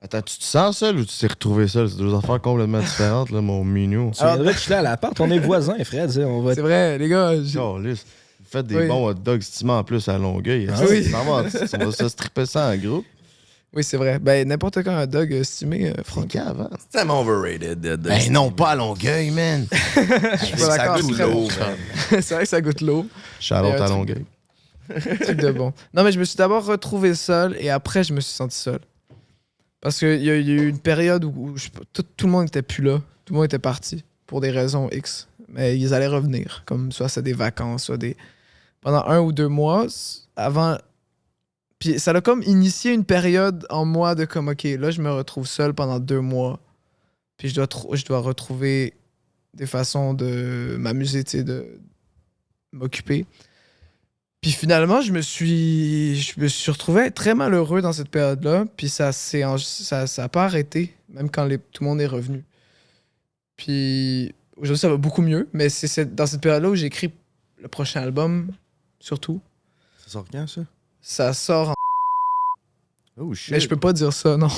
Attends, tu te sens seul ou tu t'es retrouvé seul? C'est deux affaires complètement différentes, là, mon minou. Tu viendrais de chiller à l'appart, on est voisins, Fred. C'est vrai, les gars. Vous faites des bons hot dogs estimés en plus à Longueuil. Ah oui. On va se stripper ça en groupe. Oui, c'est vrai. Ben, n'importe quand un dog estimé, Franck. C'est cave, hein? C'est tellement overrated. Ben non, pas à Longueuil, man. Ça goûte l'eau, man. C'est vrai que ça goûte l'eau. Charlotte à Longueuil. Truc de bon. Non, mais je me suis d'abord retrouvé seul et après, je me suis senti seul. Parce qu'il y a eu une période où tout le monde n'était plus là. Tout le monde était parti pour des raisons X. Mais ils allaient revenir. Comme soit c'est des vacances, soit des pendant 1 ou 2 mois avant. Puis ça a comme initié une période en moi de comme, OK, là, je me retrouve seul pendant 2 mois. Puis je dois retrouver des façons de m'amuser, tu sais, de m'occuper. Puis finalement, je me suis retrouvé très malheureux dans cette période-là. Puis ça a pas arrêté, même quand tout le monde est revenu. Puis aujourd'hui, ça va beaucoup mieux. Mais c'est dans cette période-là où j'ai écrit le prochain album, surtout. Ça sort quand, ça? Ça sort en... Oh, shit. Mais je peux pas dire ça, non.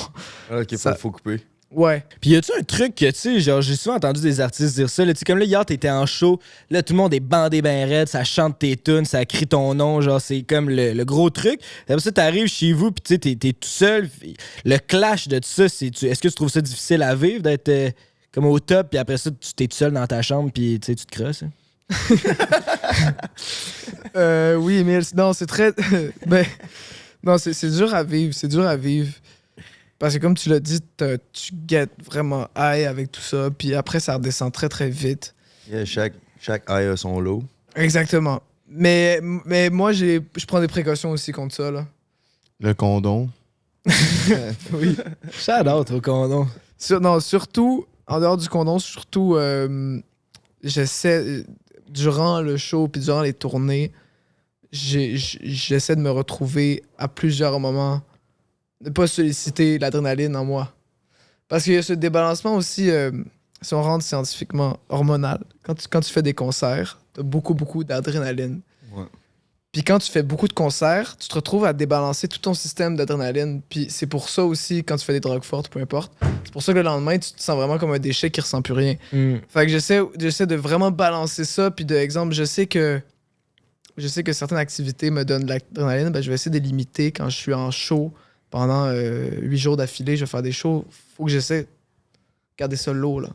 Ah, OK, faut couper. Ouais. Puis y a-tu un truc que, tu sais, genre, j'ai souvent entendu des artistes dire ça, là, tu sais, comme là, hier, t'étais en show, là, tout le monde est bandé ben raide, ça chante tes tunes, ça crie ton nom, genre, c'est comme le gros truc. Après ça, t'arrives chez vous, puis tu sais, t'es tout seul. Le clash de tout ça, est-ce que tu trouves ça difficile à vivre, d'être comme au top, puis après ça, tu t'es tout seul dans ta chambre, puis tu sais, tu te crosses? Oui, mais non, c'est très... ben, non, c'est dur à vivre, c'est dur à vivre. Parce que comme tu l'as dit, tu get vraiment high avec tout ça, puis après, ça redescend très, très vite. Yeah, chaque high a son lot. Exactement. Mais moi, je prends des précautions aussi contre ça, là. Le condom. Oui. Shout out au condom. Non, surtout, en dehors du condom, surtout, j'essaie, durant le show, puis durant les tournées, j'essaie de me retrouver à plusieurs moments, ne pas solliciter l'adrénaline en moi. Parce qu'il y a ce débalancement aussi, si on rentre scientifiquement, hormonal. Quand tu fais des concerts, t'as beaucoup d'adrénaline. Ouais. Puis quand tu fais beaucoup de concerts, tu te retrouves à débalancer tout ton système d'adrénaline. Puis c'est pour ça aussi, quand tu fais des drogues fortes, peu importe, c'est pour ça que le lendemain, tu te sens vraiment comme un déchet qui ressent plus rien. Fait que j'essaie de vraiment balancer ça. Puis de exemple, je sais que certaines activités me donnent de l'adrénaline, ben je vais essayer de limiter quand je suis en show. Pendant 8 jours d'affilée, je vais faire des shows. Faut que j'essaie de garder ça low, là.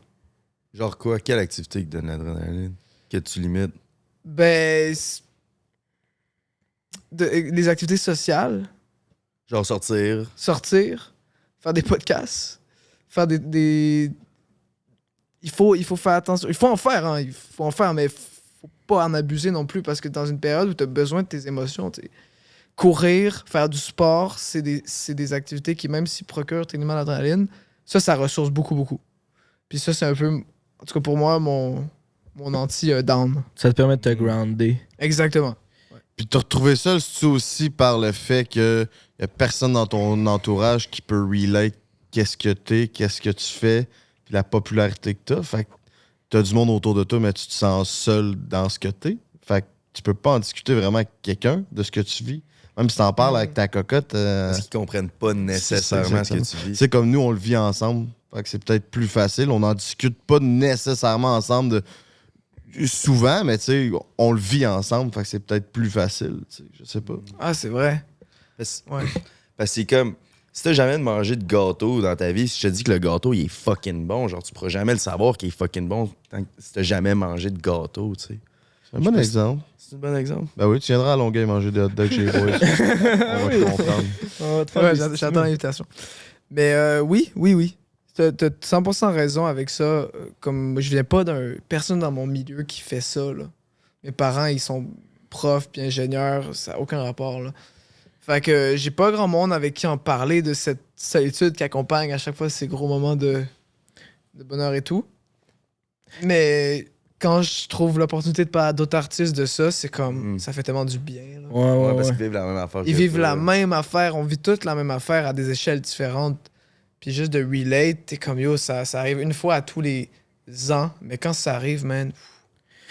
Genre quoi? Quelle activité qui donne l'adrénaline? Que tu limites? Ben... les activités sociales. Genre sortir. Sortir. Faire des podcasts. Faire des... Il faut faire attention. Il faut en faire, hein. Il faut en faire, mais faut pas en abuser non plus parce que dans une période où tu as besoin de tes émotions, tu sais. Courir, faire du sport, c'est des activités qui, même s'ils procurent techniquement l'adrénaline, ça ressource beaucoup. Puis ça, c'est un peu, en tout cas pour moi, mon anti-down. Ça te permet de te grounder. Exactement. Ouais. Puis te retrouver seul, c'est aussi par le fait que y a personne dans ton entourage qui peut relate qu'est-ce que t'es, qu'est-ce que tu fais, puis la popularité que t'as. Fait que t'as du monde autour de toi, mais tu te sens seul dans ce que t'es. Fait que tu peux pas en discuter vraiment avec quelqu'un de ce que tu vis. Même si t'en parles avec ta cocotte. Parce qu'ils comprennent pas nécessairement ce que tu vis. C'est comme nous, on le vit ensemble. Fait que c'est peut-être plus facile. On n'en discute pas nécessairement ensemble souvent, mais tu sais, on le vit ensemble. Fait que c'est peut-être plus facile. Je sais pas. Ah, c'est vrai. Parce Ouais. que c'est comme... Si t'as jamais mangé de gâteau dans ta vie, si je te dis que le gâteau, il est fucking bon, genre, tu pourras jamais le savoir qu'il est fucking bon si t'as jamais mangé de gâteau, tu sais. C'est un bon exemple. C'est un bon exemple. Ben oui, tu viendras à Longueuil manger des hot dogs chez les boys. On va te comprendre. Ouais, j'attends l'invitation. Mais oui. T'as 100% raison avec ça. Comme je viens pas d'un personne dans mon milieu qui fait ça, là. Mes parents, ils sont profs puis ingénieurs, ça n'a aucun rapport, là. Fait que j'ai pas grand monde avec qui en parler de cette solitude qui accompagne à chaque fois ces gros moments de bonheur et tout. Mais quand je trouve l'opportunité de parler à d'autres artistes de ça, c'est comme... Ça fait tellement du bien, là. Ouais, parce qu'ils vivent la même affaire. Ils vivent la même affaire. On vit toutes la même affaire à des échelles différentes. Puis juste de relate, t'es comme yo, ça arrive une fois à tous les ans. Mais quand ça arrive, man,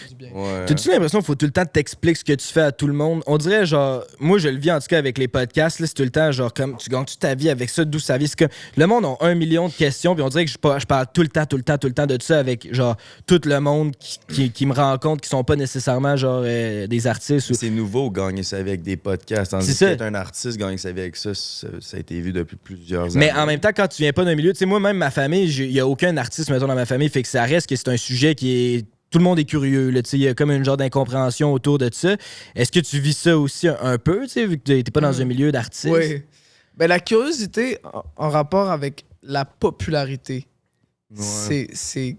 du bien. Ouais. T'as-tu l'impression qu'il faut tout le temps t'expliquer ce que tu fais à tout le monde? On dirait, genre, moi, je le vis en tout cas avec les podcasts, là, c'est tout le temps, genre, comme tu gagnes toute ta vie avec ça, d'où ça vient. C'est que le monde a 1 million de questions, puis on dirait que je parle tout le temps de ça avec, genre, tout le monde qui me rencontre, qui sont pas nécessairement, genre, des artistes. Ou... C'est nouveau gagner sa vie avec des podcasts. Tandis C'est ça. qu'être un artiste gagner sa vie avec ça, ça a été vu depuis plusieurs années. Mais en même temps, quand tu viens pas d'un milieu, tu sais, moi-même, ma famille, il y a aucun artiste, mettons, dans ma famille, fait que ça reste que c'est un sujet qui est... Tout le monde est curieux, là, il y a comme une genre d'incompréhension autour de ça. Est-ce que tu vis ça aussi un peu, vu que t'es pas dans un milieu d'artiste? Oui. Ben, la curiosité en rapport avec la popularité, c'est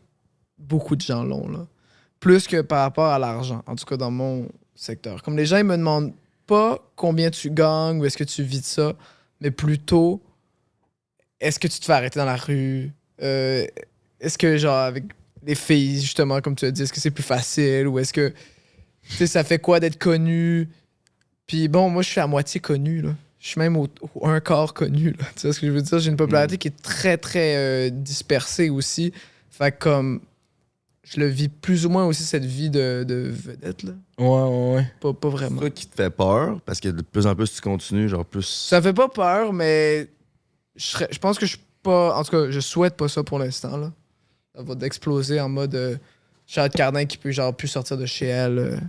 beaucoup de gens l'ont, là. Plus que par rapport à l'argent. En tout cas, dans mon secteur. Comme les gens, ils me demandent pas combien tu gagnes ou est-ce que tu vis de ça, mais plutôt est-ce que tu te fais arrêter dans la rue? Est-ce que, genre, avec les filles, justement, comme tu as dit, est-ce que c'est plus facile ou est-ce que, tu sais, ça fait quoi d'être connu? Puis bon, moi, je suis à moitié connu, là. Je suis même au un quart connu, là. Tu sais ce que je veux dire? J'ai une popularité qui est très, très dispersée aussi. Fait que, comme, je le vis plus ou moins aussi, cette vie de vedette, là. Ouais. Pas vraiment. C'est ça qui te fait peur, parce que de plus en plus tu continues, genre plus... Ça fait pas peur, mais je pense que je suis pas... En tout cas, je souhaite pas ça pour l'instant, là. Ça va d'exploser en mode Charlotte Cardin qui peut, genre, plus sortir de chez elle.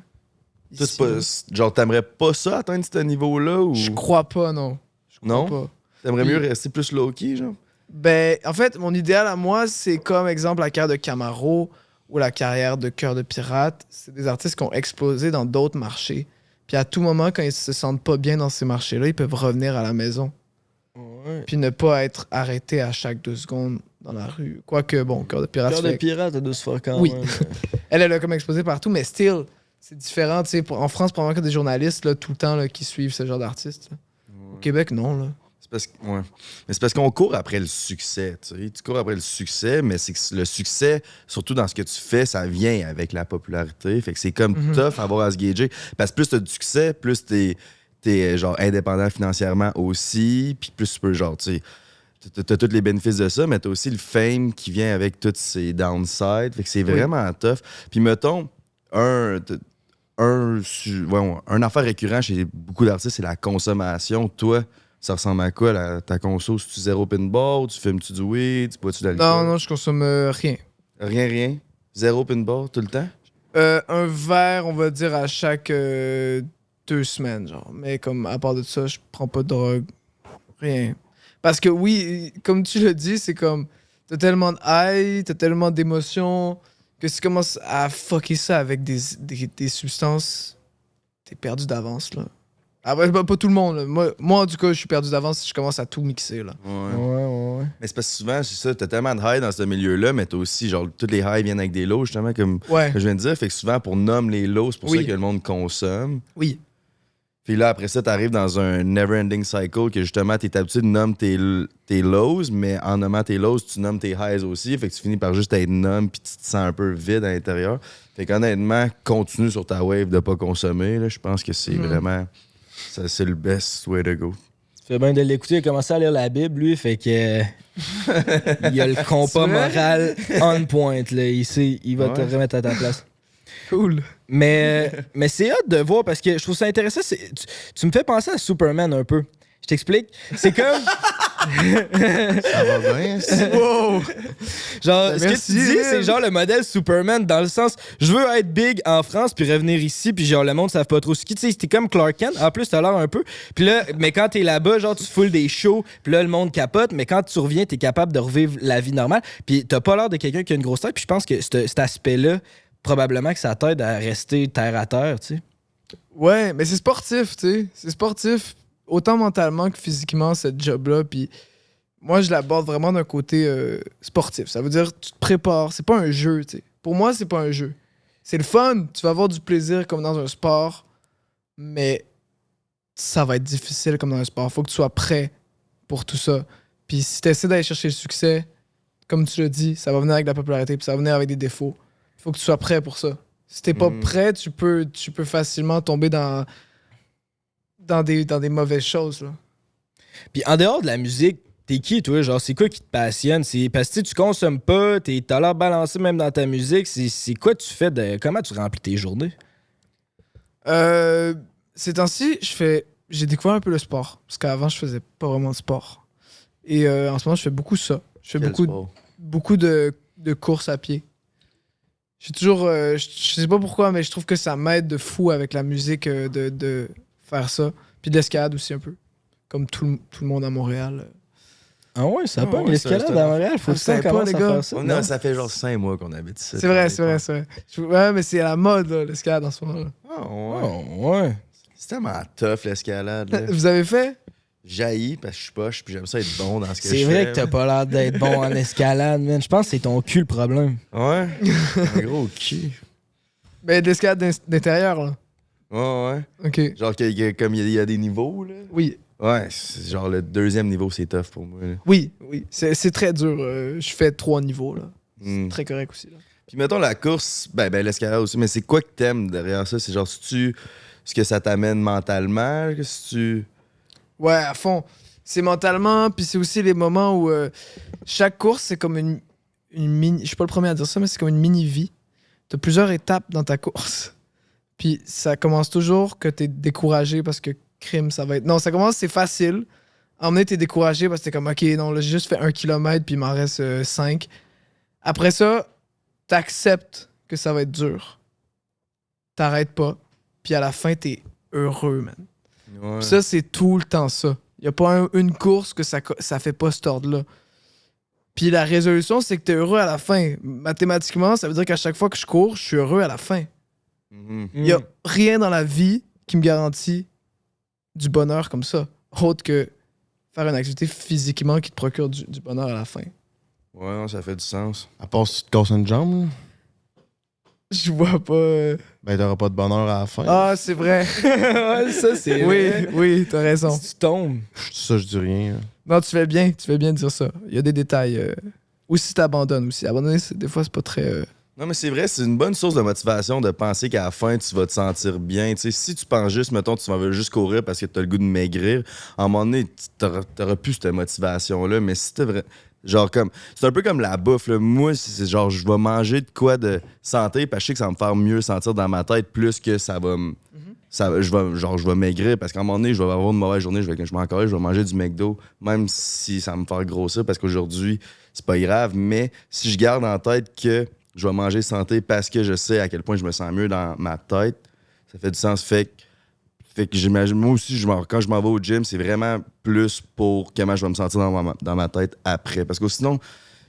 Ça, ici, c'est là. pas, genre, t'aimerais pas ça atteindre ce niveau-là, ou... Je crois pas, non. Je crois Non? pas. T'aimerais mieux Puis- rester plus low-key, genre? Ben, en fait, mon idéal à moi, c'est comme, exemple, la carrière de Camaro ou la carrière de Cœur de Pirate. C'est des artistes qui ont explosé dans d'autres marchés. Puis à tout moment, quand ils se sentent pas bien dans ces marchés-là, ils peuvent revenir à la maison. Ouais. Puis ne pas être arrêtés à chaque 2 secondes dans la rue. Quoique, bon, Cœur de Pirate... Cœur de fait- pirate, de se faire quand Oui. même. Elle a comme explosé partout, mais still, c'est différent. Tu sais, en France, probablement qu'il y a des journalistes là, tout le temps là, qui suivent ce genre d'artistes. Là. Au Québec, non. Là. C'est parce que, ouais. Mais c'est parce qu'on court après le succès, tu sais. Tu cours après le succès, mais c'est que le succès, surtout dans ce que tu fais, ça vient avec la popularité. Fait que c'est comme tough à avoir à se gager. Parce que plus t'as du succès, plus t'es genre indépendant financièrement aussi, puis plus tu peux, genre, tu sais, t'as tous les bénéfices de ça, mais t'as aussi le fame qui vient avec tous ces downsides. Fait que c'est vraiment tough. Puis mettons, un affaire récurrent chez beaucoup d'artistes, c'est la consommation. Toi, ça ressemble à quoi, ta conso? C'est-tu zéro pinball? Tu fumes-tu du weed? Tu bois-tu de l'alcool? Non, je consomme rien. Rien? Zéro pinball tout le temps? Un verre, on va dire, à chaque 2 semaines, genre. Mais comme, à part de ça, je prends pas de drogue. Rien. Parce que oui, comme tu le dis, c'est comme... T'as tellement de high, t'as tellement d'émotions, que si tu commences à fucker ça avec des substances, t'es perdu d'avance, là. Ah, ouais, pas tout le monde, là. Moi, en tout cas, je suis perdu d'avance si je commence à tout mixer, là. Ouais. Mais c'est parce que souvent, c'est ça, t'as tellement de high dans ce milieu-là, mais t'as aussi, genre, tous les highs viennent avec des lows, justement, comme Ouais. je viens de dire. Fait que souvent, pour nommer les lows, c'est pour Oui. ça que le monde consomme. Oui. Puis là, après ça, t'arrives dans un never-ending cycle que justement, t'es habitué de nommer tes lows, mais en nommant tes lows, tu nommes tes highs aussi. Fait que tu finis par juste être numb puis tu te sens un peu vide à l'intérieur. Fait qu'honnêtement, continue sur ta wave de pas consommer. Là. Je pense que c'est vraiment... Ça, c'est le best way to go. Tu fais bien de l'écouter, il a commencé à lire la Bible, lui, fait que... il a le compas moral on point, là. Il va te remettre à ta place. Cool. Mais c'est hâte de voir parce que je trouve ça intéressant. Tu me fais penser à Superman un peu. Je t'explique. C'est comme. Ça va bien, ça. Wow. Genre, ce que Merci, tu dis, Lynn. c'est genre le modèle Superman dans le sens, je veux être big en France puis revenir ici puis genre le monde savent pas trop ce qui. Tu sais, t'es comme Clark Kent. En plus, t'as l'air un peu. Puis là, mais quand t'es là-bas, genre tu foules des shows puis là le monde capote. Mais quand tu reviens, t'es capable de revivre la vie normale. Puis t'as pas l'air de quelqu'un qui a une grosse tête. Puis je pense que cet aspect-là, probablement que ça t'aide à rester terre à terre, tu sais. Ouais, mais c'est sportif, tu sais. C'est sportif, autant mentalement que physiquement, cette job-là. Puis moi, je l'aborde vraiment d'un côté sportif. Ça veut dire, tu te prépares. C'est pas un jeu, tu sais. Pour moi, c'est pas un jeu. C'est le fun. Tu vas avoir du plaisir comme dans un sport, mais ça va être difficile comme dans un sport. Faut que tu sois prêt pour tout ça. Puis si tu essaies d'aller chercher le succès, comme tu l'as dit, ça va venir avec de la popularité, puis ça va venir avec des défauts. Faut que tu sois prêt pour ça. Si t'es pas prêt, tu peux facilement tomber dans des mauvaises choses. Là. Puis en dehors de la musique, t'es qui, toi? Genre, c'est quoi qui te passionne? C'est parce que tu consommes pas, t'as l'air balancé même dans ta musique. C'est quoi tu fais? Comment tu remplis tes journées? Ces temps-ci, j'ai découvert un peu le sport. Parce qu'avant, je faisais pas vraiment de sport. Et en ce moment, je fais beaucoup ça. Je fais beaucoup de courses à pied. J'ai toujours... je sais pas pourquoi, mais je trouve que ça m'aide de fou avec la musique de faire ça. Puis de l'escalade aussi un peu. Comme tout le monde à Montréal. Ah ouais, ça Ah pas ouais, l'escalade c'est à Montréal. Faut Ah, que vous ça savez pas, commence les à gars? faire ça. On non? a, ça fait genre 5 mois qu'on habite ici. C'est vrai. Ouais, mais c'est à la mode, là, l'escalade en ce moment. Là. Oh, ouais. C'est tellement tough l'escalade. là. Vous avez fait? J'haïs parce que je suis poche puis j'aime ça être bon dans ce que je C'est fais. vrai que t'as pas l'air d'être bon en escalade, man. Je pense que c'est ton cul le problème. Ouais. Un gros cul. Ben, de l'escalade d'intérieur, là. Ouais. OK. Genre, comme il y a des niveaux, là. Oui. Ouais, c'est genre le 2e niveau, c'est tough pour moi. Là. Oui. C'est très dur. Je fais 3 niveaux, là. Mm. C'est très correct aussi, là. Puis mettons la course, ben l'escalade aussi, mais c'est quoi que t'aimes derrière ça? C'est genre, ce que ça t'amène mentalement? Que si tu... Ouais, à fond. C'est mentalement, puis c'est aussi les moments où chaque course, c'est comme une mini... Je suis pas le premier à dire ça, mais c'est comme une mini-vie. T'as plusieurs étapes dans ta course. Puis ça commence toujours que t'es découragé parce que crime, ça va être... Non, ça commence, c'est facile. Emmener, t'es découragé parce que t'es comme, OK, non, là, j'ai juste fait 1 kilomètre, puis il m'en reste 5. Après ça, t'acceptes que ça va être dur. T'arrêtes pas. Puis à la fin, t'es heureux, man. Ouais. Puis ça, c'est tout le temps ça. Y a pas une course que ça fait pas cet ordre-là. Puis la résolution, c'est que t'es heureux à la fin. Mathématiquement, ça veut dire qu'à chaque fois que je cours, je suis heureux à la fin. Mhm. Y a rien dans la vie qui me garantit du bonheur comme ça. Autre que faire une activité physiquement qui te procure du bonheur à la fin. Ouais, non, ça fait du sens. À part si tu te casses une jambe, là, Je vois pas... ben t'auras pas de bonheur à la fin. Ah, c'est vrai. Ouais, ça, c'est. Oui, t'as raison. Si tu tombes. Ça, je dis rien. Là. Non, tu fais bien de dire ça. Il y a des détails. Ou si t'abandonnes aussi. Abandonner, des fois, c'est pas très... Non, mais c'est vrai, c'est une bonne source de motivation de penser qu'à la fin, tu vas te sentir bien. Tu sais, si tu penses juste, mettons, tu vas juste courir parce que tu as le goût de maigrir, à un moment donné, t'auras plus cette motivation-là. Mais si t'es vrai. Genre, comme. C'est un peu comme la bouffe, là. Moi, c'est genre, je vais manger de quoi de santé parce que je sais que ça va me faire mieux sentir dans ma tête plus que ça va me. Je vais maigrir parce qu'à un moment donné, je vais avoir une mauvaise journée, je vais manger du McDo, même si ça va me faire grossir parce qu'aujourd'hui, c'est pas grave. Mais si je garde en tête que je vais manger santé parce que je sais à quel point je me sens mieux dans ma tête, ça fait du sens. Fait que j'imagine, moi aussi, quand je m'en vais au gym, c'est vraiment plus pour comment je vais me sentir dans ma tête après. Parce que sinon,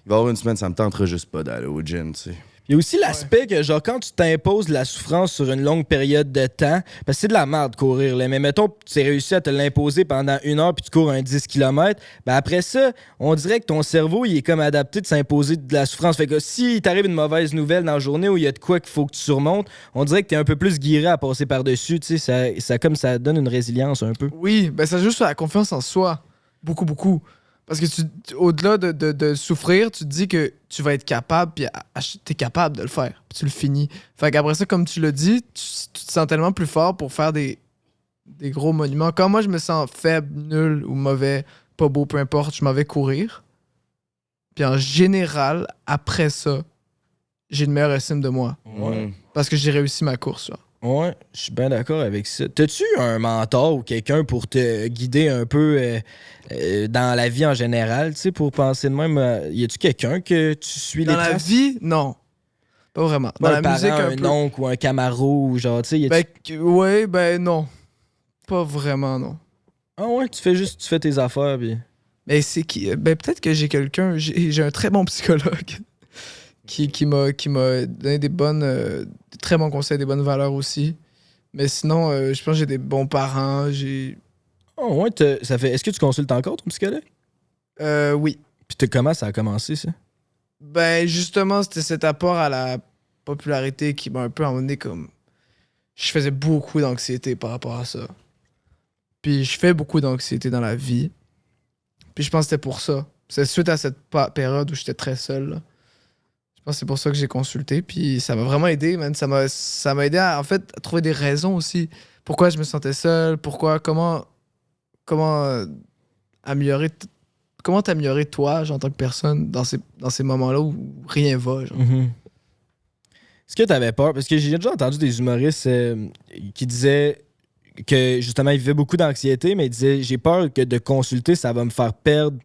il va y avoir une semaine, ça me tenterait juste pas d'aller au gym, tu sais. Il y a aussi l'aspect que, genre, quand tu t'imposes la souffrance sur une longue période de temps, parce que c'est de la merde courir, là. Mais mettons, tu as réussi à te l'imposer pendant 1 heure puis tu cours un 10 km, ben après ça, on dirait que ton cerveau, il est comme adapté de s'imposer de la souffrance. Fait que si t'arrive une mauvaise nouvelle dans la journée où il y a de quoi qu'il faut que tu surmontes, on dirait que t'es un peu plus guiré à passer par-dessus, tu sais. Ça donne une résilience un peu. Oui, ben ça joue sur la confiance en soi. Beaucoup, beaucoup. Parce que au-delà de souffrir, tu te dis que tu vas être capable, puis t'es capable de le faire, puis tu le finis. Fait qu'après ça, comme tu l'as dit, tu te sens tellement plus fort pour faire des gros monuments. Quand moi, je me sens faible, nul ou mauvais, pas beau, peu importe, je m'en vais courir. Puis en général, après ça, j'ai une meilleure estime de moi. Ouais. Parce que j'ai réussi ma course, là. Ouais, je suis bien d'accord avec ça. T'as-tu un mentor ou quelqu'un pour te guider un peu dans la vie en général, tu sais, pour penser de même? Y a-tu quelqu'un que tu suis Dans les la traces? vie, non. Pas vraiment. Dans la parent, musique, un un peu. oncle ou un Camaro, ou genre, tu sais, y a-tu... Ben non. Pas vraiment, non. Ah ouais, tu fais tes affaires, puis... Mais c'est qui? Ben peut-être que j'ai quelqu'un. J'ai un très bon psychologue qui m'a donné des très bons conseils, des bonnes valeurs aussi. Mais sinon, je pense que j'ai des bons parents. Oh ouais, est-ce que tu consultes encore ton psychologue? Oui. Puis comment ça a commencé, ça? Ben justement, c'était cet apport à la popularité qui m'a un peu emmené comme... Je faisais beaucoup d'anxiété par rapport à ça. Puis je fais beaucoup d'anxiété dans la vie. Puis je pense que c'était pour ça. C'est suite à cette période où j'étais très seul, là. Je pense que c'est pour ça que j'ai consulté. Puis ça m'a vraiment aidé, man. Ça m'a aidé à trouver des raisons aussi. Pourquoi je me sentais seul, comment améliorer... Comment t'améliorer toi, genre, en tant que personne, dans ces moments-là où rien va, genre. Mm-hmm. Est-ce que t'avais peur? Parce que j'ai déjà entendu des humoristes qui disaient que, justement, ils vivaient beaucoup d'anxiété, mais ils disaient « J'ai peur que de consulter, ça va me faire perdre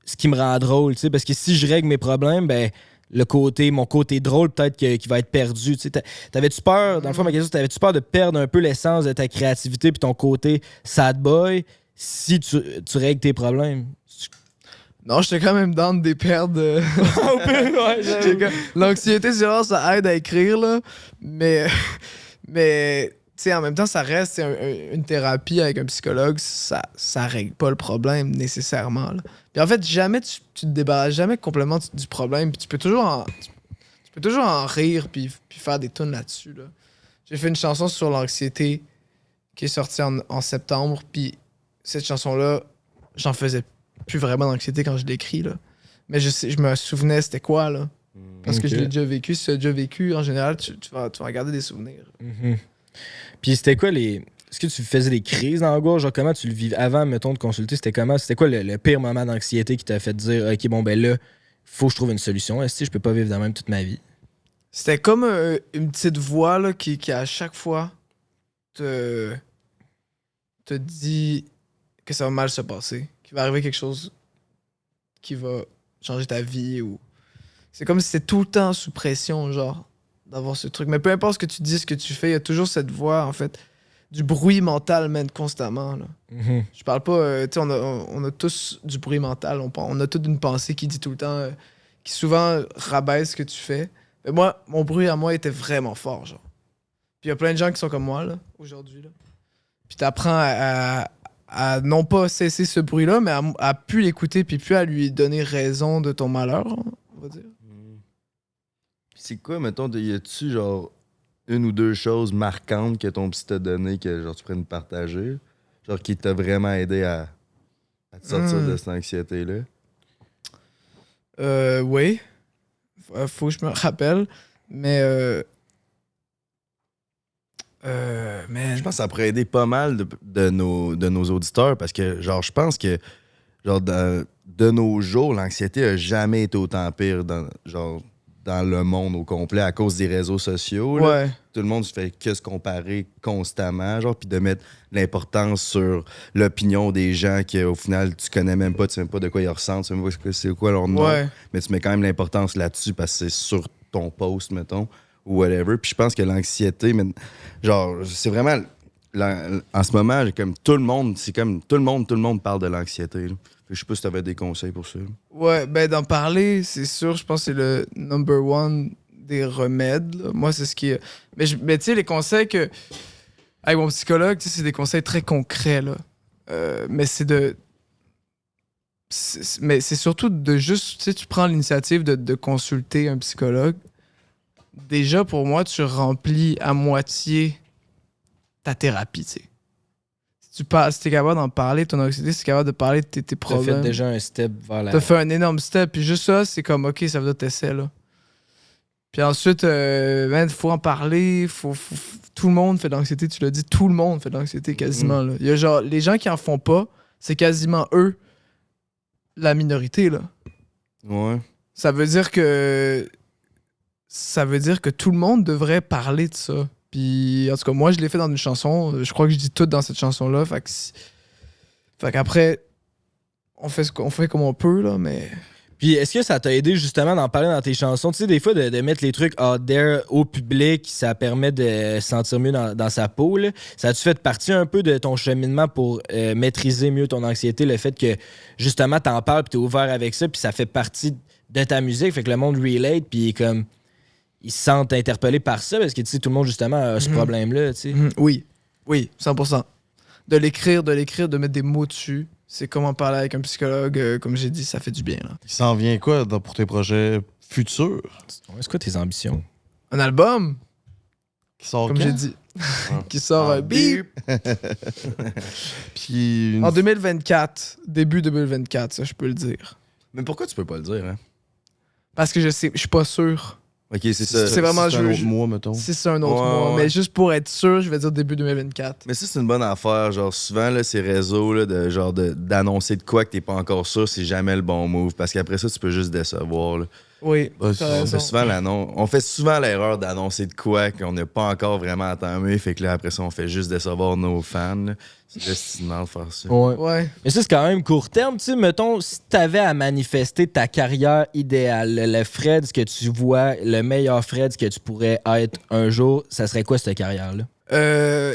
ce qui me rend drôle, tu sais. Parce que si je règle mes problèmes, ben... mon côté drôle, peut-être qu'il va être perdu. T'avais-tu peur, dans le fond, ma question, t'avais-tu peur de perdre un peu l'essence de ta créativité puis ton côté sad boy si tu règles tes problèmes? Non, j'étais quand même down des perdre. L'anxiété, c'est genre, ça aide à écrire, là. Mais tu sais, en même temps, ça reste une thérapie avec un psychologue. Ça règle pas le problème, nécessairement, là. Puis en fait, jamais tu te débarrasses jamais complètement du problème. Puis tu peux toujours en rire puis faire des tunes là-dessus, là. J'ai fait une chanson sur l'anxiété qui est sortie en septembre. Puis cette chanson-là, j'en faisais plus vraiment d'anxiété quand je l'écris, là. Mais je me souvenais c'était quoi, là. Parce que je l'ai déjà vécu. Si tu as déjà vécu, en général, tu vas garder des souvenirs. Puis c'était quoi les... Est-ce que tu faisais des crises d'angoisse? Genre comment tu le vivais avant, mettons, de consulter? C'était comment? C'était quoi le pire moment d'anxiété qui t'a fait dire « Ok, bon, ben là, faut que je trouve une solution. Est-ce que je peux pas vivre de même toute ma vie? » C'était comme une petite voix là, qui à chaque fois te dit que ça va mal se passer, qu'il va arriver quelque chose qui va changer ta vie. Ou c'est comme si c'était tout le temps sous pression, genre, d'avoir ce truc. Mais peu importe ce que tu dis, ce que tu fais, il y a toujours cette voix, en fait, du bruit mental, man, constamment. Là. Je parle pas... tu sais, on a tous du bruit mental. On a toute une pensée qui dit tout le temps... qui souvent rabaisse ce que tu fais. Mais moi, mon bruit à moi était vraiment fort, genre. Puis il y a plein de gens qui sont comme moi, là, aujourd'hui, là. Puis t'apprends à non pas cesser ce bruit-là, mais à plus l'écouter, puis plus à lui donner raison de ton malheur, on va dire. C'est quoi, mettons, y a-tu genre une ou deux choses marquantes que ton psy t'a donné que genre tu pourrais nous partager? Genre qui t'a vraiment aidé à te sortir de cette anxiété-là? Oui. Faut que je me rappelle. Mais man. Je pense que ça pourrait aider pas mal de nos auditeurs parce que genre je pense que genre de nos jours, l'anxiété a jamais été autant pire dans le monde au complet à cause des réseaux sociaux. Là. Ouais. Tout le monde se fait que se comparer constamment, genre, puis de mettre l'importance sur l'opinion des gens qu'au final, tu connais même pas, tu sais même pas de quoi ils ressentent, tu sais même pas c'est quoi leur nom, mais tu mets quand même l'importance là-dessus parce que c'est sur ton post, mettons, ou whatever. Puis je pense que l'anxiété, genre, c'est vraiment... en ce moment, comme tout le monde, c'est comme tout le monde parle de l'anxiété. Là. Je sais pas si tu avais des conseils pour ça. Ouais, ben d'en parler, c'est sûr, je pense que c'est le number one des remèdes. Là. Moi, c'est ce qui est... Mais tu sais, les conseils que... Avec mon psychologue, c'est des conseils très concrets, là. Mais c'est de... Mais c'est surtout de juste... Tu sais, tu prends l'initiative de consulter un psychologue. Déjà, pour moi, tu remplis à moitié ta thérapie, tu sais. Si t'es capable d'en parler, ton anxiété, si t'es capable de parler de tes problèmes. T'as fait déjà un step vers la... T'as fait un énorme step, puis juste ça, c'est comme, OK, ça veut dire que t'essaies, là. Puis ensuite, il faut en parler, tout le monde fait de l'anxiété, tu l'as dit, tout le monde fait de l'anxiété quasiment, là. Il y a genre, les gens qui en font pas, c'est quasiment eux, la minorité, là. Ouais. Ça veut dire que tout le monde devrait parler de ça. Puis, en tout cas, moi, je l'ai fait dans une chanson. Je crois que je dis tout dans cette chanson-là. Fait qu'après, on fait comme on peut, là, mais... Puis, est-ce que ça t'a aidé, justement, d'en parler dans tes chansons? Tu sais, des fois, de mettre les trucs out there au public, ça permet de se sentir mieux dans sa peau, là. Ça a-tu fait partie un peu de ton cheminement pour maîtriser mieux ton anxiété? Le fait que, justement, t'en parles, puis t'es ouvert avec ça, puis ça fait partie de ta musique, fait que le monde relate, puis comme... Ils se sentent interpellés par ça parce que tu sais, tout le monde justement a ce problème-là. Tu sais. Oui, 100%. De l'écrire, de mettre des mots dessus. C'est comme en parler avec un psychologue. Comme j'ai dit, ça fait du bien. Là. Il s'en vient quoi pour tes projets futurs? C'est quoi tes ambitions? Un album, Qui sort comme quand? j'ai dit, qui sort bip. Puis En 2024, début 2024, ça je peux le dire. Mais pourquoi tu peux pas le dire, hein? Parce que je suis pas sûr. Ok, c'est ça. C'est vraiment un autre mois, mettons. Si c'est un autre Ouais, mois. ouais. Mais juste pour être sûr, je vais dire début 2024. Mais ça, c'est une bonne affaire. Genre, souvent, là, ces réseaux, là, d'annoncer de quoi que t'es pas encore sûr, c'est jamais le bon move. Parce qu'après ça, tu peux juste décevoir. Là. Oui, Ouais, t'as raison. On fait souvent l'erreur d'annoncer de quoi qu'on n'a pas encore vraiment entamé. Fait que là, après ça, on fait juste décevoir nos fans. Là. C'est juste mal de faire ça. Ouais. Mais ça, c'est quand même court terme. Tu sais, mettons, si t'avais à manifester ta carrière idéale, le Fred que tu vois, le meilleur Fred que tu pourrais être un jour, ça serait quoi cette carrière-là?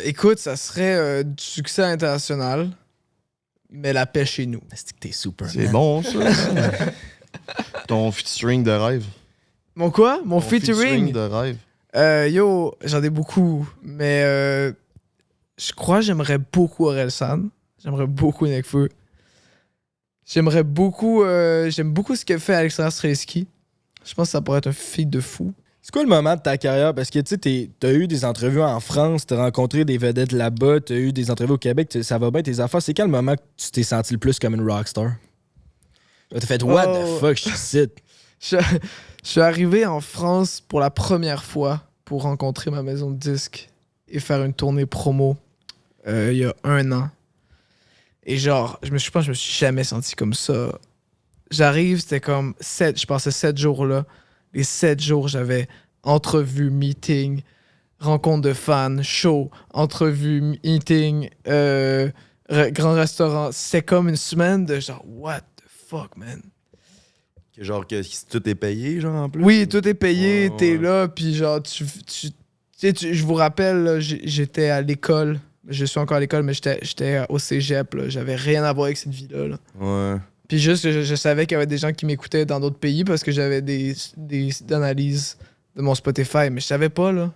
Écoute, ça serait du succès international, mais la paix chez nous. C'est que t'es super. C'est bon, ça. Ton featuring de rêve. Mon quoi? Mon Ton featuring? de rêve. Yo, j'en ai beaucoup, mais je crois que j'aimerais beaucoup Orelsan. J'aimerais beaucoup Nekfeu. J'aime beaucoup ce que fait Alexandre Strelski. Je pense que ça pourrait être un feat de fou. C'est quoi le moment de ta carrière? Parce que tu sais, t'as eu des entrevues en France, t'as rencontré des vedettes là-bas, t'as eu des entrevues au Québec, ça va bien tes affaires. C'est quel moment que tu t'es senti le plus comme une rockstar? T'as fait what the fuck, je suis ici. Je suis arrivé en France pour la première fois pour rencontrer ma maison de disques et faire une tournée promo il y a 1 an. Et genre, je pense que je me suis jamais senti comme ça. J'arrive, c'était comme 7, je passais 7 jours là. Les 7 jours, j'avais entrevue, meeting, rencontre de fans, show, entrevue, meeting, grand restaurant. C'était comme une semaine de genre, what the fuck, man? Genre que tout est payé, genre en plus? Oui, tout est payé, Ouais, t'es ouais. là, puis genre, tu sais, je vous rappelle, là, j'étais à l'école. Je suis encore à l'école, mais j'étais au cégep, là. J'avais rien à voir avec cette vie-là, là. Ouais. Puis juste, je savais qu'il y avait des gens qui m'écoutaient dans d'autres pays parce que j'avais des analyses de mon Spotify, mais je savais pas, là.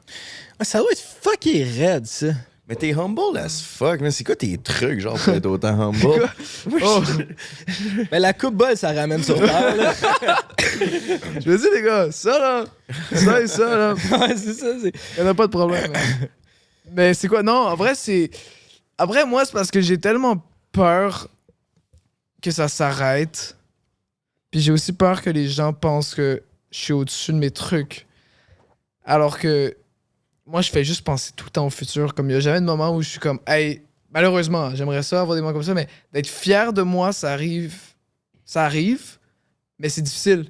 Ah, ça doit être fucking raide, ça. Mais t'es humble as fuck, man. C'est quoi tes trucs, genre, pour être autant humble? Oh, Mais la coupe bol, ça ramène sur terre, là. je me dis, les gars, ça, là, ça et ça, là, Ouais, c'est ça, c'est... y en a pas de problème. hein. Mais c'est quoi? Non, en vrai, c'est... Après, moi, c'est parce que j'ai tellement peur que ça s'arrête. Puis j'ai aussi peur que les gens pensent que je suis au-dessus de mes trucs. Alors que moi, je fais juste penser tout le temps au futur. Comme il n'y a jamais de moment où je suis comme, hey, malheureusement, j'aimerais ça avoir des moments comme ça, mais d'être fier de moi, ça arrive. Ça arrive, mais c'est difficile.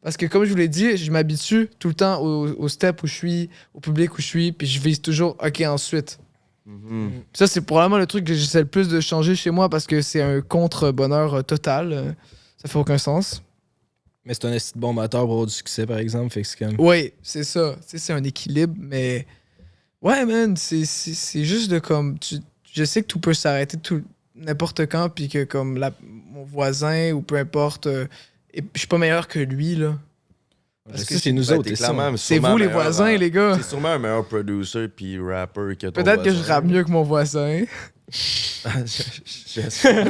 Parce que comme je vous l'ai dit, je m'habitue tout le temps au step où je suis, au public où je suis, puis je vise toujours, OK, ensuite. Ça, c'est probablement le truc que j'essaie le plus de changer chez moi parce que c'est un contre-bonheur total. Ça fait aucun sens. Mais c'est un esti de bon moteur pour avoir du succès, par exemple, fait que c'est comme... Oui, c'est ça. Tu sais, c'est un équilibre, mais... Ouais, man, c'est juste de comme... Je sais que tout peut s'arrêter n'importe quand, puis que comme mon voisin ou peu importe... je suis pas meilleur que lui, là. Parce que c'est nous autres, t'es c'est ça. clairement C'est sûrement vous, les meilleur voisins, dans- les gars. T'es sûrement un meilleur producer puis rapper que ton Peut-être que je voisin. rappe mieux que mon voisin. J'espère.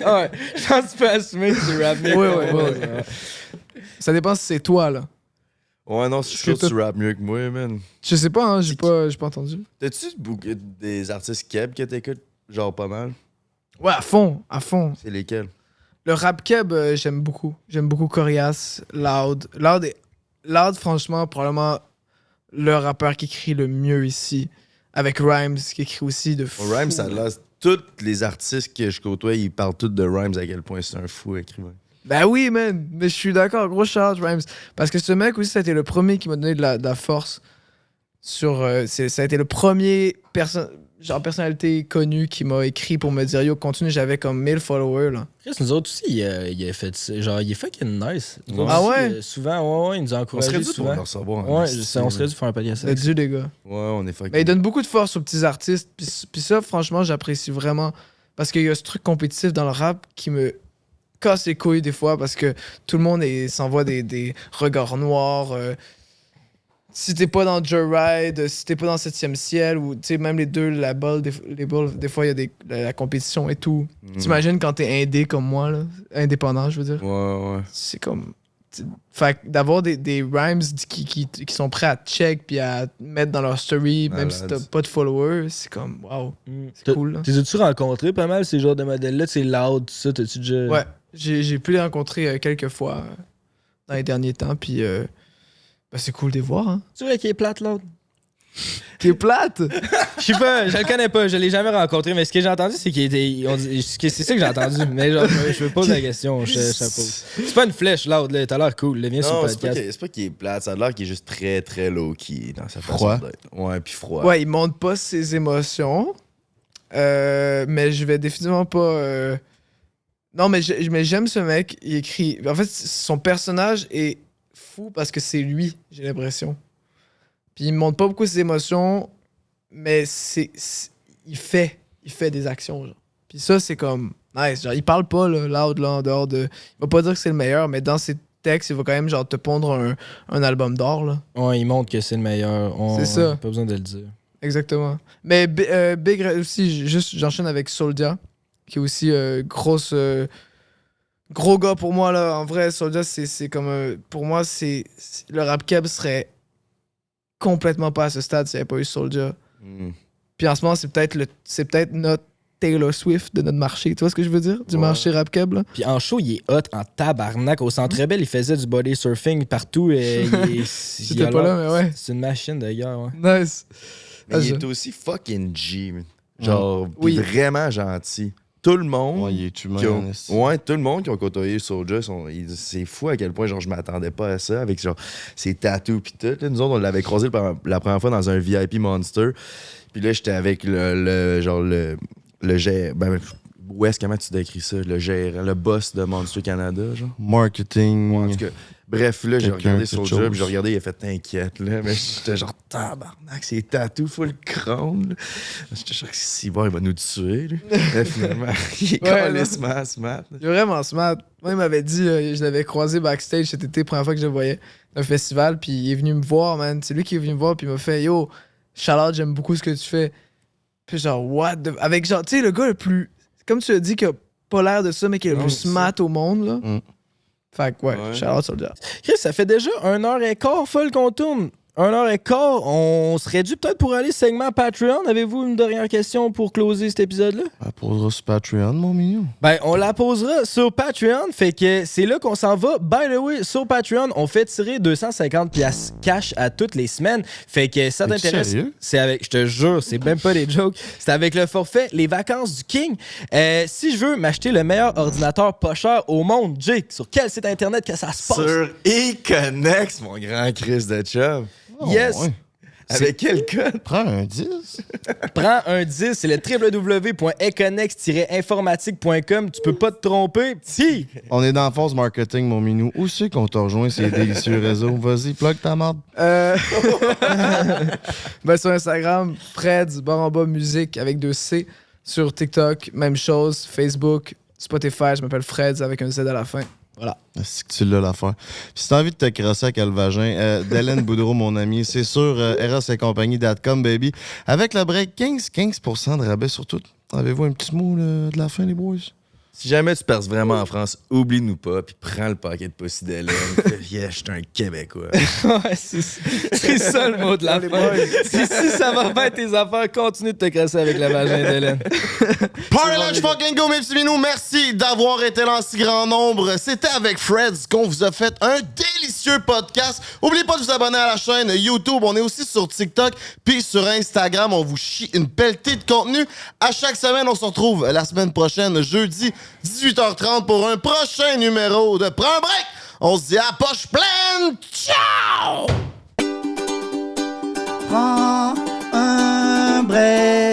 Ah ouais, je pense que tu peux assumer que tu rappes mieux. Ouais. Ça dépend si c'est toi, là. Ouais, non, je suis que sûr que tu rappes mieux que moi, man. Je sais pas, hein, j'ai pas entendu. T'as-tu des artistes keb que t'écoutes, genre pas mal? Ouais, à fond. C'est lesquels? Le rap keb, j'aime beaucoup. J'aime beaucoup Corias, Loud. Loud, franchement, probablement le rappeur qui écrit le mieux ici. Avec Rhymes, qui écrit aussi de fou. Rhymes, ça laisse. Tous les artistes que je côtoie, ils parlent tous de Rhymes à quel point c'est un fou écrivain. Ben oui, man. Mais je suis d'accord. Gros shout Rhymes. Parce que ce mec aussi, ça a été le premier qui m'a donné de la force. Ça a été le premier personnalité connue qui m'a écrit pour me dire yo, continue, j'avais comme 1000 followers là. Chris, nous autres aussi, il a fait ça. Genre, il est fucking nice. Nous autres Ah aussi, ouais? Souvent, ouais, il nous a On encouragés serait dû pour souvent. le recevoir. Ouais, esti, on serait dû faire un podcast C'est avec ça. dû, les gars. Ouais, on est fucking. Mais il donne beaucoup de force aux petits artistes. Puis ça, franchement, j'apprécie vraiment. Parce qu'il y a ce truc compétitif dans le rap qui me casse les couilles des fois parce que tout le monde s'envoie des regards noirs. Si t'es pas dans Joyride, si t'es pas dans 7e ciel, ou tu sais, même les deux labels, des fois, il y a la compétition et tout. T'imagines quand t'es indé comme moi, là, indépendant, je veux dire. Ouais. C'est comme. Fait que d'avoir des rhymes qui sont prêts à check puis à mettre dans leur story, même si t'as pas de followers, c'est comme, wow, c'est cool. Là. T'es as-tu rencontré pas mal ces genres de modèles-là? C'est Loud, tout ça, t'as-tu déjà. Ouais, j'ai pu les rencontrer quelques fois dans les derniers temps, puis c'est cool de les voir. Hein. Tu vois qu'il est plate, Loud? Qui est plate! Je sais pas, je le connais pas, je l'ai jamais rencontré, mais ce que j'ai entendu, c'est qu'il était. C'est ça que j'ai entendu, mais genre, je me pose la question, je pose. C'est pas une flèche, Loud, là, t'as l'air cool, là, viens sur Non, le c'est pas podcast. qu'il- c'est pas qu'il est plate, ça a l'air qu'il est juste très très low-key dans sa façon Froid. d'être. Ouais, puis froid. Ouais, il montre pas ses émotions, mais je vais définitivement pas. Non, mais j'aime ce mec, il écrit. En fait, son personnage est fou parce que c'est lui, j'ai l'impression. Puis il montre pas beaucoup ses émotions, mais il fait des actions. Genre. Puis ça, c'est comme nice. Genre, il parle pas là, Loud là, en dehors de. Il va pas dire que c'est le meilleur, mais dans ses textes, il va quand même genre te pondre un album d'or. Là. Ouais, il montre que c'est le meilleur. C'est ça. Pas besoin de le dire. Exactement. Mais Big aussi, j'enchaîne avec Soulja, qui est aussi gros gars pour moi là. En vrai, Soulja, c'est comme pour moi, le rap keb serait complètement pas à ce stade s'il n'y avait pas eu Soulja. Puis en ce moment, c'est peut-être notre Taylor Swift de notre marché. Tu vois ce que je veux dire? Du marché rap keb, là. Puis en show, il est hot en tabarnak. Au Centre Bell, il faisait du body surfing partout. J'étais pas là, mais ouais. C'est une machine de gars, ouais. Nice. Mais il est aussi fucking G, man. Genre, pis vraiment gentil. Tout le monde. Ouais, il est humain. Tout le monde qui a côtoyé Soulja, c'est fou à quel point genre je m'attendais pas à ça avec genre ses tatous pis tout. Là, nous autres, on l'avait croisé la première fois dans un VIP Monster. Puis là, j'étais avec le gérant. Ben, Wes, comment tu décris ça? Le gérant, le boss de Monster Canada, genre? Marketing. En tout cas, bref, là, j'ai Quelqu'un, regardé quelque Soulja, chose. puis j'ai regardé, il a fait t'inquiète, là. Mais j'étais genre, tabarnak, c'est tatou full crâne, là. J'étais genre, si bon, il va nous tuer, là. Mais finalement, il est calissement smart. Il est vraiment smart. Moi, il m'avait dit, je l'avais croisé backstage cet été, première fois que je le voyais, un festival, puis il est venu me voir, man. C'est lui qui est venu me voir, puis il m'a fait, yo, shout-out, j'aime beaucoup ce que tu fais. Puis genre, what? Avec genre, tu sais, le gars le plus. Comme tu as dit, qui a pas l'air de ça, mais qui est le plus smart au monde, là. Fait que, ouais. Shout-out sur le jazz. Chris, ça fait déjà 1h15 folle qu'on tourne. 1h15, on serait dû peut-être pour aller segment Patreon. Avez-vous une dernière question pour closer cet épisode-là? On la posera sur Patreon, mon mignon. Ben, on la posera sur Patreon. Fait que c'est là qu'on s'en va. By the way, sur Patreon, on fait tirer 250 piastres cash à toutes les semaines. Fait que ça t'intéresse. Sérieux? C'est avec, je te jure, c'est même pas des jokes. C'est avec le forfait Les Vacances du King. Si je veux m'acheter le meilleur ordinateur pas cher au monde, Jake, sur quel site internet que ça se passe? Sur Econex, mon grand Chris de chum. Yes! ouais. Avec quel code? Prends un 10. Prends un 10, c'est le www.econex-informatique.com. Tu peux pas te tromper. Si! On est dans Force Marketing, mon minou. Où c'est qu'on t'a rejoint ces délicieux réseaux? Vas-y, plug ta marde. Ben, sur Instagram, Freds, barre en bas, musique avec 2 C. Sur TikTok, même chose. Facebook, Spotify, je m'appelle Freds avec un Z à la fin. Voilà. C'est que tu l'as l'affaire. Puis si t'as envie de te crosser avec Calvagin, d'Hélène Boudreau, mon ami, c'est sur erosetcompagnie.com, baby. Avec le break 15% de rabais sur tout. Avez-vous un petit mot là, de la fin, les boys? Si jamais tu perces vraiment en France, oublie-nous pas, puis prends le paquet de Pussy d'Hélène. Yeah, je suis un Québécois. Ouais, c'est ça le mot de la fin. Si ça va bien tes affaires, continue de te crasser avec la vagin d'Hélène. Party Lunch fucking go, mes petits minous. Merci d'avoir été là en si grand nombre. C'était avec Freds qu'on vous a fait un délicieux podcast. Oubliez pas de vous abonner à la chaîne YouTube. On est aussi sur TikTok puis sur Instagram. On vous chie une pelletée de contenu. À chaque semaine, on se retrouve la semaine prochaine, jeudi, 18h30 pour un prochain numéro de Prends un break. On se dit à poche pleine. Ciao! Prends un break.